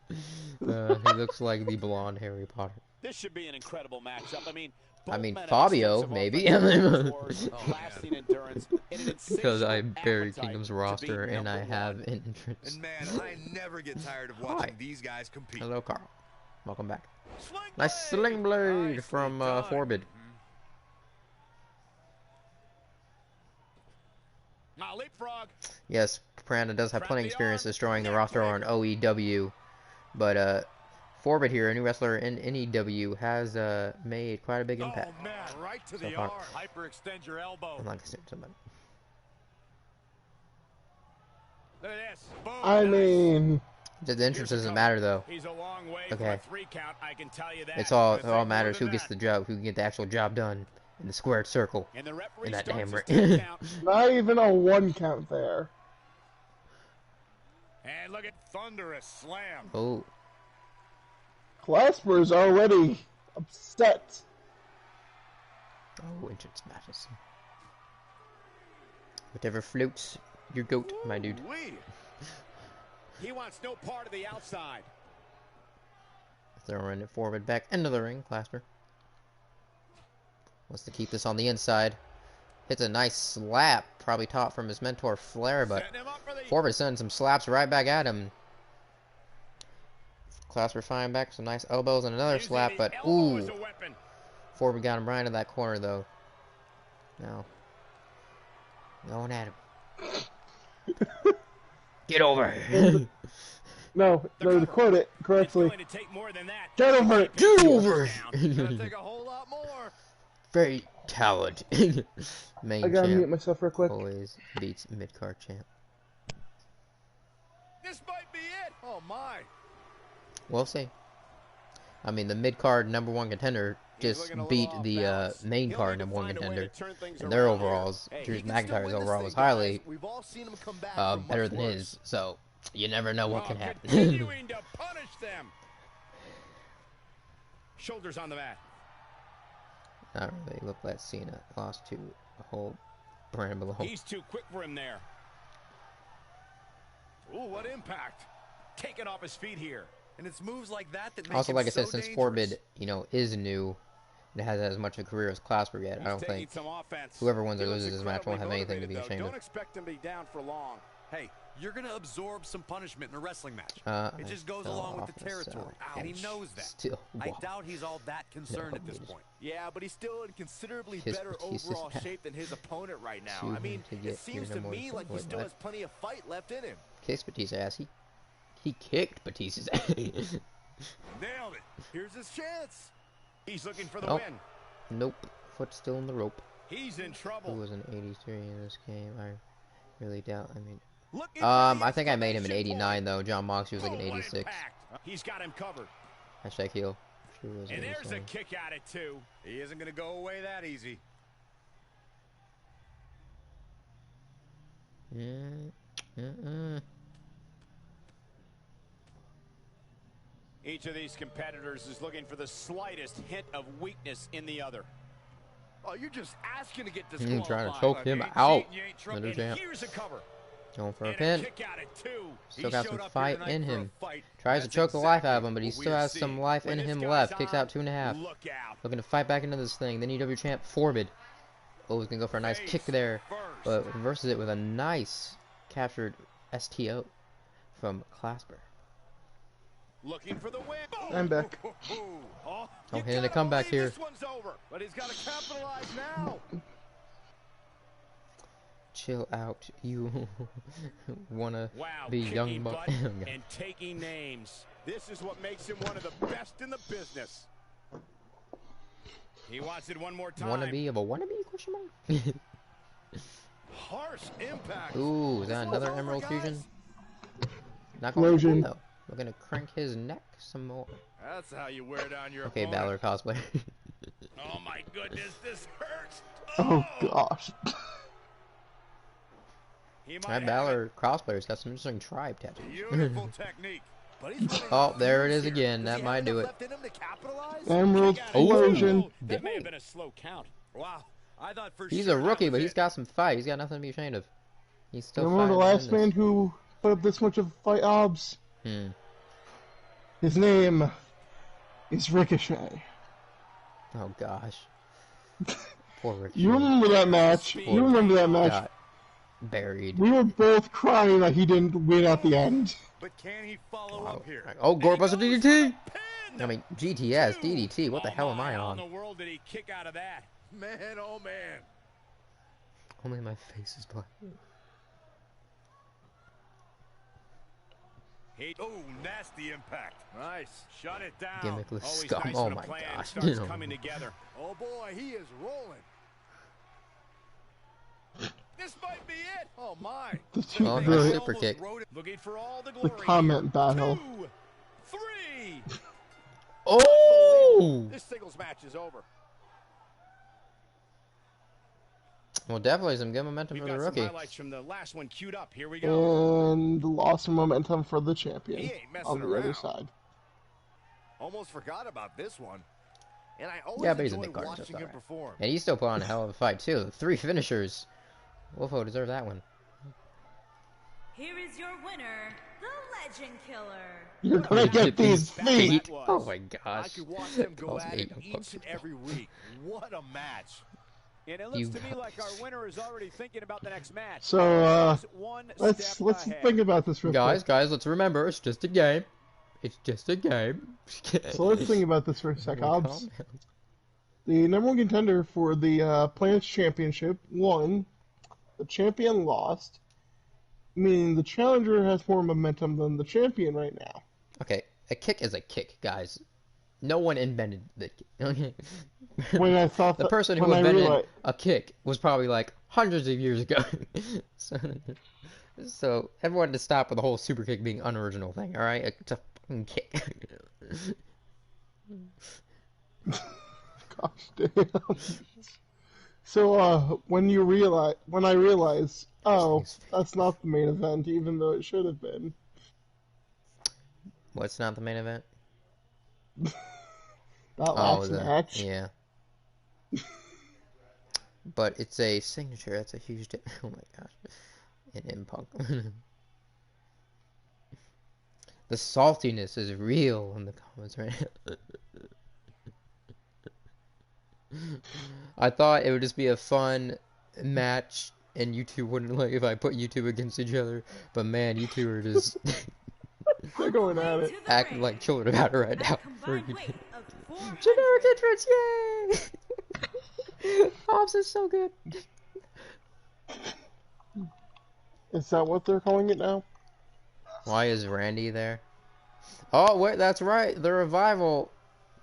He looks like the blonde Harry Potter. This should be an incredible matchup. I mean, both men have Fabio, extensive maybe. offensive force, lasting endurance, and an Because I insatiable buried appetite Kingdom's to roster be and I number have one. an entrance. And man, I never get tired of watching these guys compete. Hello, Carl. Welcome back. Sling Nice blade! sling blade Nicely from done. Forbid. Now leapfrog. Yes, Pranda does have plenty of experience destroying the roster on OEW, but Forbid here, a new wrestler in NEW, has made quite a big impact. Oh man, right to So the far. arm. Hyperextend your elbow. I'm not gonna say somebody. Look at this. Boom. I Nice. mean, The entrance doesn't matter though. He's a long way Okay. from a 3 count, I can tell you that. It all Gonna take more matters than who gets that. the job, who can get the actual job done in the squared circle. And the referee in that starts damn his ring. 10 count. not even a 1 count there. And look at thunderous slam. Oh, Clasper's already upset. entrance matches. Whatever floats your goat, my dude. Wee. He wants no part of the outside. Throwing it forward back into the ring. Clasper wants to keep this on the inside. Hits a nice slap, probably taught from his mentor Flair, but Setting him up for the... Forbid sends some slaps right back at him. Clasper firing back, some nice elbows and another Using slap, the but elbow as ooh, a weapon. Forbid got him right in that corner though. Now, going at him. Get over. No, to quote it It's correctly. going to take more than that. Get over it. Get over. Gonna take a whole lot more. Very talented. Main I gotta mute champ myself real quick. always beats mid-card champ. This might be it. Oh my. We'll see. I mean, the mid-card #1 contender He's just looking a little beat off the balance. main He'll card need to #1 find a way contender. to turn things And their around here. overalls, Hey, Drew He can still McIntyre's win this overall thing, was highly guys. We've all seen him come back from better much than worse. his, so you never know what can happen. Continuing to punish them. Shoulders on the mat. Not really. Look like Cena lost to a whole brand below. He's too quick for him there. Ooh, what impact. Taken off his feet here. And it's moves like that that make Also, him like I so said, since dangerous. Forbid, is new, and hasn't had as much of a career as Clasper yet, I He's don't taking think some offense. whoever wins or He looks loses this match won't have incredibly anything to be motivated, ashamed though. of. Don't expect him to be down for long. Hey, you're gonna absorb some punishment in a wrestling match. I It just goes fell along with off the the territory, side. and he Ouch. knows that. Still, I wow. doubt he's all that concerned No, at this dude. point. Yeah, but he's still in considerably Kiss better Batista's overall back. shape than his opponent right now. Sue I mean, him to it get seems your to me number like he one still back. has plenty of fight left in him. Kicks Batista's ass. He kicked Batista's ass. Nailed it. Here's his chance. He's looking for the Nope. win. Nope. Foot still in the rope. He's in Who trouble. was an 83 in this game? I really doubt. I mean, Looking for the I think I made him an exclamation 89 point. though. John Moxley was like an Oh, what 86. impact. He's got him covered. Hashtag heel. She was And there's a 87. kick at it, too. He isn't gonna go away that easy. Each of these competitors is looking for the slightest hint of weakness in the other. Oh, you're just asking to get Trying to disqualified. choke him You ain't out. cheating, you ain't trouble. Under And champ. here's a cover. Going for a And a pin. kick at it, too. Still He got showed some up here fight tonight in for a him. fight. Tries to That's choke the life out of exactly him, but he what still we're has some seeing. life When in this him guy's left. Kicks on, out 2.5. Look out. Looking to fight back into this thing. Then EW champ Forbid. Oh, he's gonna go for a nice Face kick there, first. but reverses it with a nice captured STO from Clasper. Looking for the win. I'm back. Oh, Oh, you hitting a gotta comeback believe here. This one's over. But he's got to capitalize now. Chill out, you wanna Wow, be young kicking buck. butt and taking names. This is what makes him one of the best in the business. He wants it one more time. Wannabe of a wannabe? Question mark. Harsh impact. Ooh, is This that one's another over, Emerald guys. Fusion? Not going to Explosion. though. We're gonna crank his neck some more. That's how you wear down your Okay, opponent. Balor cosplay. Oh my goodness, this hurts. Oh gosh. He might That have Balor cosplayer's got some interesting tribe it. tattoos. Beautiful technique. But he's running Oh, out of there it fumes is here. again. Does That he might have do enough it. left in him to capitalize? Emerald Kick out of Explosion. here. That may have been a slow count. Wow. I thought for He's sure a that rookie, was but he's it. got some fight. He's got nothing to be ashamed of. He's still Remember the fighting last in this. man who put up this much of a fight, Hobbs? Hmm. His name is Ricochet. Oh gosh. Poor Ricochet. You remember that match? Poor You remember that match? got buried. We were both crying that he didn't win at the end. But can he follow up here? Oh, Gorebuster And he goes DDT! for the pin. I mean, GTS, DDT, what the hell am I How on? in the world did he kick out of that? Man, oh man. Only my face is black. Oh, nasty impact. Nice. Shut it down. Gimmickless Always scum. nice Oh when a my plan gosh. starts coming together. Oh boy, he is rolling. This might be it. Oh my. The two, Oh, They nice the, almost super kick. wrote it. Looking for all the the glory. comment battle. 2, 3. Oh! This singles match is over. Well, definitely some good momentum We've for the got some rookie. highlights from the last one queued up. Here we go. And lost some momentum for the champion He ain't messing on the other around. side. Almost forgot about this one. And I always Yeah, but he's a enjoy big card, so it's watching him alright. perform. And he still put on a hell of a fight, too. 3 finishers. Wolfo deserves that one. Here is your winner, the Legend Killer. You're gonna get these feet. That was. Oh my I gosh. could watch them go Calls at me it a each and every week. What a match. And it looks You to me like our winner is already thinking about the next match. So He's one let's step ahead. think about this real quick. Guys, let's remember, it's just a game. It's just a game. So let's think about this for a sec, Calm Hobbs. down. The number one contender for the Planets Championship won. The champion lost. Meaning the challenger has more momentum than the champion right now. Okay, a kick is a kick, guys. No one invented the kick. Okay? When I thought The that, person who when I invented realized, a kick was probably like hundreds of years ago. So everyone to stop with the whole super kick being unoriginal thing, alright? It's a fucking kick. gosh damn. So when I realized, oh, that's not the main event, even though it should have been. What's not the main event? That last the match. yeah. But it's a signature. That's a huge. Oh my gosh. In Impunk. The saltiness is real in the comments right now. I thought it would just be a fun match and you two wouldn't like if I put you two against each other, but man, you two are just They're going at it. acting like children about it right now. Combined weight of 400. Generic entrance, yay! Hobbs is so good. Is that what they're calling it now? Why is Randy there? Oh, wait, that's right. The Revival,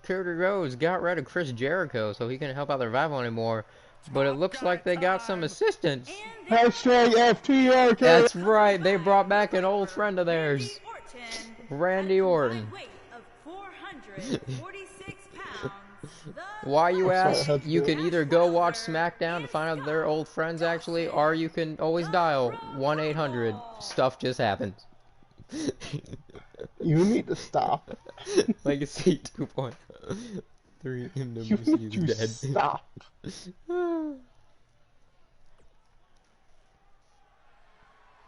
Cody Rhodes, got rid of Chris Jericho, so he couldn't help out the Revival anymore. But it looks like they got some assistants. Hashtag FTRK. That's right. They brought back an old friend of theirs, Randy Orton. Weight of 446 pounds. The Why, you ask? That's You good. can either go watch SmackDown to find out they're old friends, actually, or you can always dial 1-800. Stuff just happens. You need to stop. Legacy 2.3 You MWC need is to dead. stop.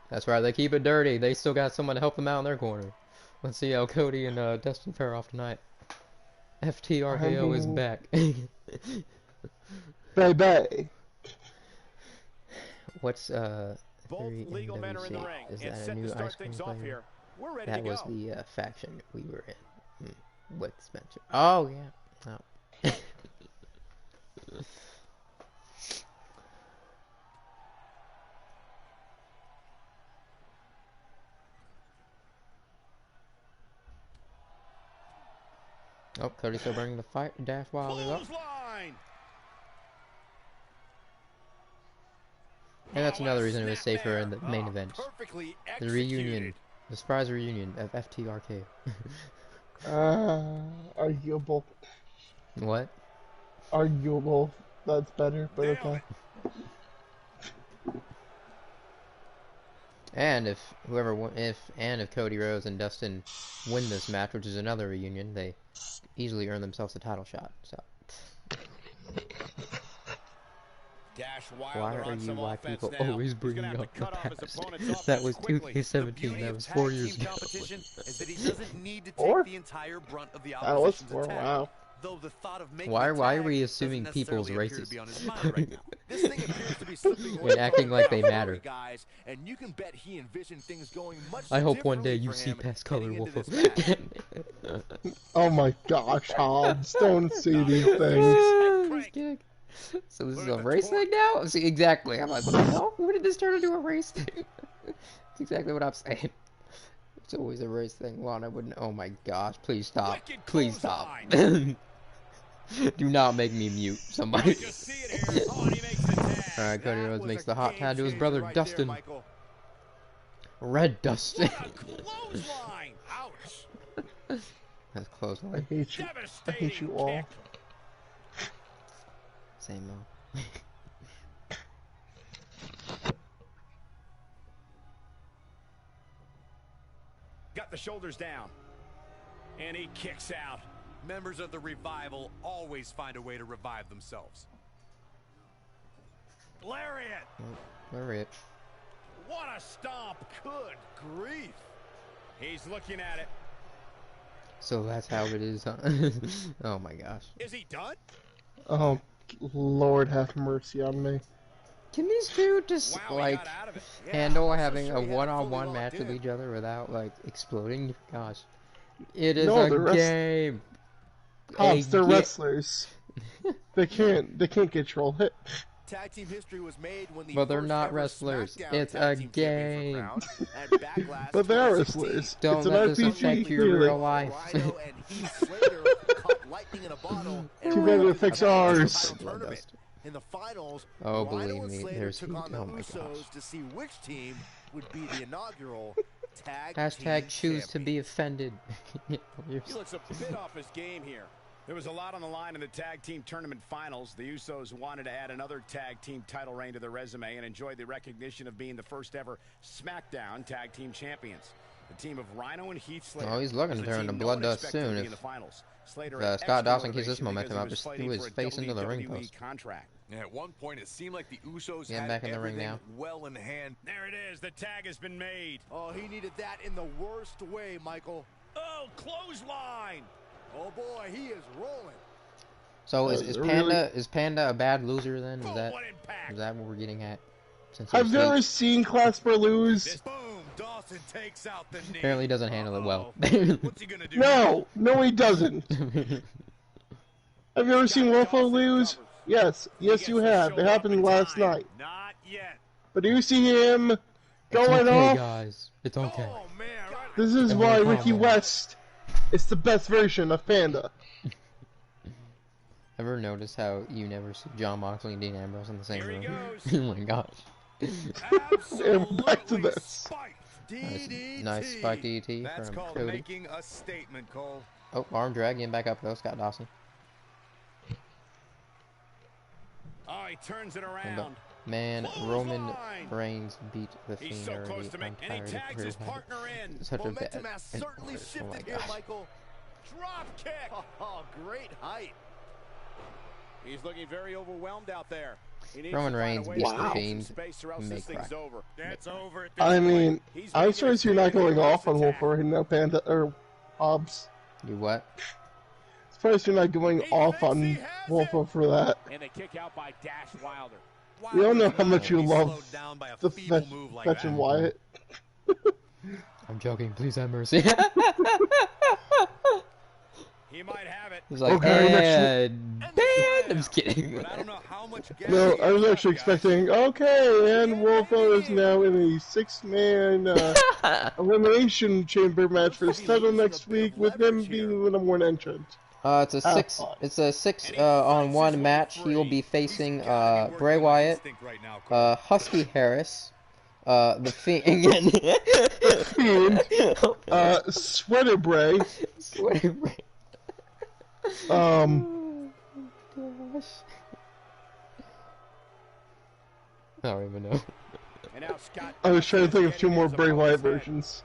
That's right, they keep it dirty. They still got someone to help them out in their corner. Let's see how Cody and Dustin fare off tonight. FTRKO is back. Baby. What's Both 3 legal men are in the MWC? ring Is and that a set new to ice start cream things off flavor? here. We're ready That to was go. the faction we were in with Spencer. Oh yeah. Oh. Oh, Cody's still bringing the fight. Dash while they're up. Clothesline. And that's another reason it was safer in the main Oh, event. perfectly The reunion. executed. The surprise reunion of FTRK. Arguable. What? Arguable. That's better, but Nailed okay. And if Cody Rhodes and Dustin win this match, which is another reunion, they easily earn themselves a title shot. So Dash why Wilder are on you some white offense people now. always He's bringing gonna have up to the cut off his past? opponent's That offense was quickly. 2K17. That was 4 years ago. Competition is that he doesn't need to Or? take the entire brunt of the That was opposition's for a attack. while. Though the thought of making Why a are tag we doesn't assuming people's necessarily appear to races? be on his mind right now. This thing appears to be slipping And acting like they away matter. guys, and you can bet he envisioned things going much I hope one day differently you for see him past color heading into Wolf. this match. Oh my gosh, Hobbs, don't say these things. Just kidding. So this is a race thing now? See, exactly. I'm like, what the hell? When did this turn into a race thing? That's exactly what I'm saying. It's always a race thing. Lana wouldn't. Oh my gosh! Please stop! Wicked Please stop! clothesline. Do not make me mute somebody. Just see it here. Oh, and he makes the tag. Alright, Cody That Rhodes was makes a the hot game tag to his changer brother right Dustin. there, Michael. Red Dustin. What a clothesline. Ouch. That's close. I One. hate you. I Devastating hate you all. kick. Same though. Got the shoulders down. And he kicks out. Members of the Revival always find a way to revive themselves. Lariat. Alright. What a stomp. Good grief. He's looking at it. So that's how it is, huh? Oh my gosh. Is he done? Oh, Lord have mercy on me. Can these two just Wow, he like got out of it. Yeah, handle I'm not so having sure a he had it one-on-one fully match locked with in. each other without like exploding? Gosh, it is No, a the rest- game. Hobbs, they're ga- wrestlers. They can't control it. Tag team history was made when the But they're first not ever wrestlers. SmackDown It's Tag a Team Champions game. were crowned at Backlash But they are 2016. wrestlers. Don't It's an let this RPG. affect your clearly. real life. Rhino and Heath Slater caught lightning in a bottle. and Too bad won it the affects Tag Team ours. Title tournament. In the finals, Oh, Rhino believe and me, Slater there's took heat. on the Oh my Usos gosh. to see which team would be the inaugural Tag Hashtag Team choose to champion. be offended. He looks a bit off his game here. There was a lot on the line in the tag team tournament finals. The Usos wanted to add another tag team title reign to their resume and enjoyed the recognition of being the first ever SmackDown tag team champions. The team of Rhino and Heath Slater. Oh, he's looking was to the turn team to no blood one dust expected to soon be if- in the finals. Slater if, had Scott extra Dawson keeps this motivation momentum up, because he was he was fighting for a face into the ring WWE post. contract. And at one point, it seemed like the Usos Yeah, had back in the ring everything now. well in hand. There it is. The tag has been made. Oh, he needed that in the worst way, Michael. Oh, clothesline. Oh boy, he is rolling. So is Really? Panda a bad loser then? Is Oh, that what impact. what we're getting at? Since he Have was you ever late? seen Clasper lose? This boom, Dawson takes out the knee. Apparently he doesn't handle it well. What's he gonna do? No, he doesn't. Have you ever seen Wolfo lose? Yes, you have. It happened last night. Not yet. But do you see him It's going okay, off? guys. It's okay. Oh, man. Right. This is Don't why worry, Ricky Pablo. West is the best version of Panda. Ever notice how you never see John Moxley and Dean Ambrose in the same Here he room? goes. Oh my gosh. And back to this. Spiked. Nice spike DDT That's from called Cody. making a statement, Cole. Oh, arm drag, getting back up though, Scott Dawson. Oh, he turns it And around. man, Clothesline. Roman Reigns beat the He's Fiend so already. close to I'm make, and he tired of tags her his having partner in. such a Momentum bad has certainly entrance. Oh my shifted here, gosh. Michael. Drop kick. Oh, great height. He's looking very overwhelmed out there. He needs Roman to find a Reigns way beats to the create some Fiend. space or else May this thing's cry. over. That's over at this I mean, point. He's I'm ready surprised to you're not take the going off on attack. Wolfo right now, Panda, or Hobbs. You what? Surprised you're not going He off thinks on he has Wolfo for that. And they kick out by Dash Wilder. We all know how Wilder's much you not gonna be love slowed down by a the feeble move like Fetch and that. Wyatt. I'm joking, please have mercy. He might have it. He's like, Okay, and bam! I'm just kidding. But I don't know how much gas No, he I was has actually left, guys. expecting, okay, and Wolfo is now in a 6-man elimination chamber match for his title next week with him being the number one entrant. It's a six. It's a six on one match. He will be facing Bray Wyatt, Husky Harris, the Fiend, Sweater Bray, Sweater Bray. um, Oh, gosh. I don't even know. And now Scott I was trying to think of two more getting Bray his Wyatt opponent's head. versions.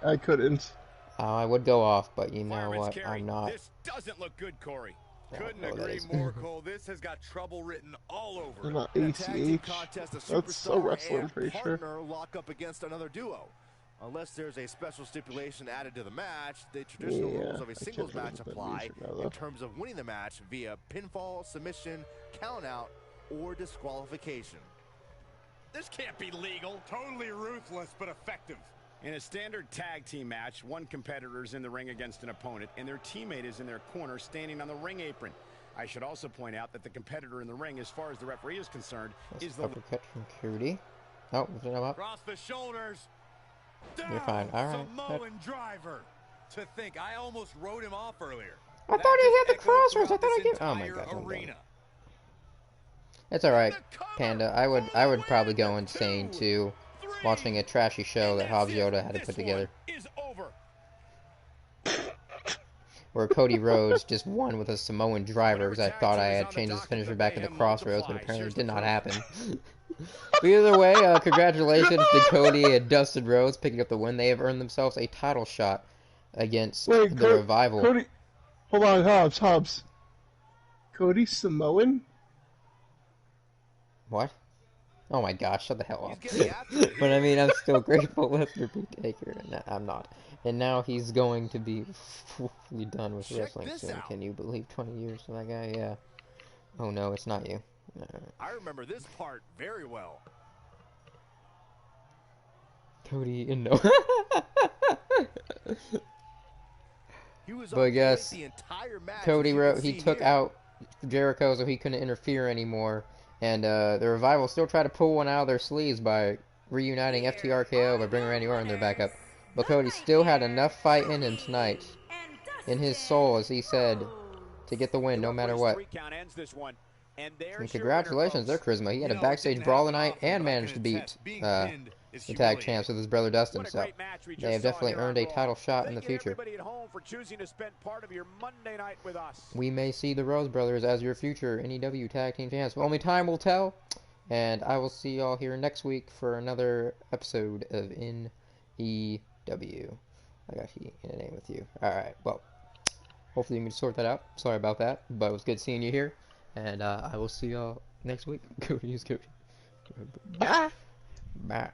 I couldn't. I would go off, but you know Fireman's what? carry. I'm not. This doesn't look good, Corey. I Couldn't don't know what that agree is. more, Cole. This has got trouble written all over They're it. not In a tag team ACH. contest, a That's so superstar wrestling, and pretty sure. partner lock up against another duo. Unless there's a special stipulation added to the match, the traditional Yeah, rules of I a can't singles think of match what that apply means right now, in though. terms of winning the match via pinfall, submission, countout, or disqualification. This can't be legal. Totally ruthless, but effective. In a standard tag team match, one competitor is in the ring against an opponent, and their teammate is in their corner standing on the ring apron. I should also point out that the competitor in the ring, as far as the referee is concerned, is the Uppercut from Cody. Oh, lifting him up. Across the shoulders. You're fine. All right. Samoan driver. To think, I almost wrote him off earlier. I That thought he just hit the echoed crossroads. I throughout thought I this gave. Oh my entire gosh. I'm done. arena. It's all right, Panda. I would probably go insane too, watching a trashy show that hobbesyoda had to put together, Is over. where Cody Rhodes just won with a Samoan driver because I thought I had changed his finisher back into crossroads, but apparently it did not happen. But either way, congratulations to Cody and Dustin Rhodes picking up the win. They have earned themselves a title shot against the Revival. Cody, hold on, Hobbs. Cody Samoan? What? Oh my gosh, shut the hell up. He's getting after it. But I mean, I'm still grateful Lesnar beat Taker. No, I'm not. And now he's going to be fully done with Check wrestling this soon. out. Can you believe 20 years for that guy? Yeah. Oh no, it's not you. I remember this part very well. Cody and no. He was But I on guess point the entire match, Cody as you wrote can he see took here. out Jericho so he couldn't interfere anymore. And the Revival still tried to pull one out of their sleeves by reuniting FTRKO by bringing Randy Orton their backup. But Cody still had enough fight in him tonight, in his soul, as he said, to get the win no matter what. Count ends this one. And there's And your congratulations, winner, their folks. charisma. He had a You know, it backstage didn't brawl happen tonight often, and but I managed to can beat attest, being pinned is the tag humiliating. champs with his brother Dustin. What a So great match we they just have saw definitely here earned on a Raw. title shot in the Thank you, future. everybody at home, for choosing to spend part of your Monday night with us. We may see the Rhodes brothers as your future NEW tag team champs. Only time will tell. And I will see y'all here next week for another episode of NEW. I got he in a name with you. Alright, well, hopefully you can sort that out. Sorry about that, but it was good seeing you here. And I will see y'all next week. Cody is Cody. Bye. Bye.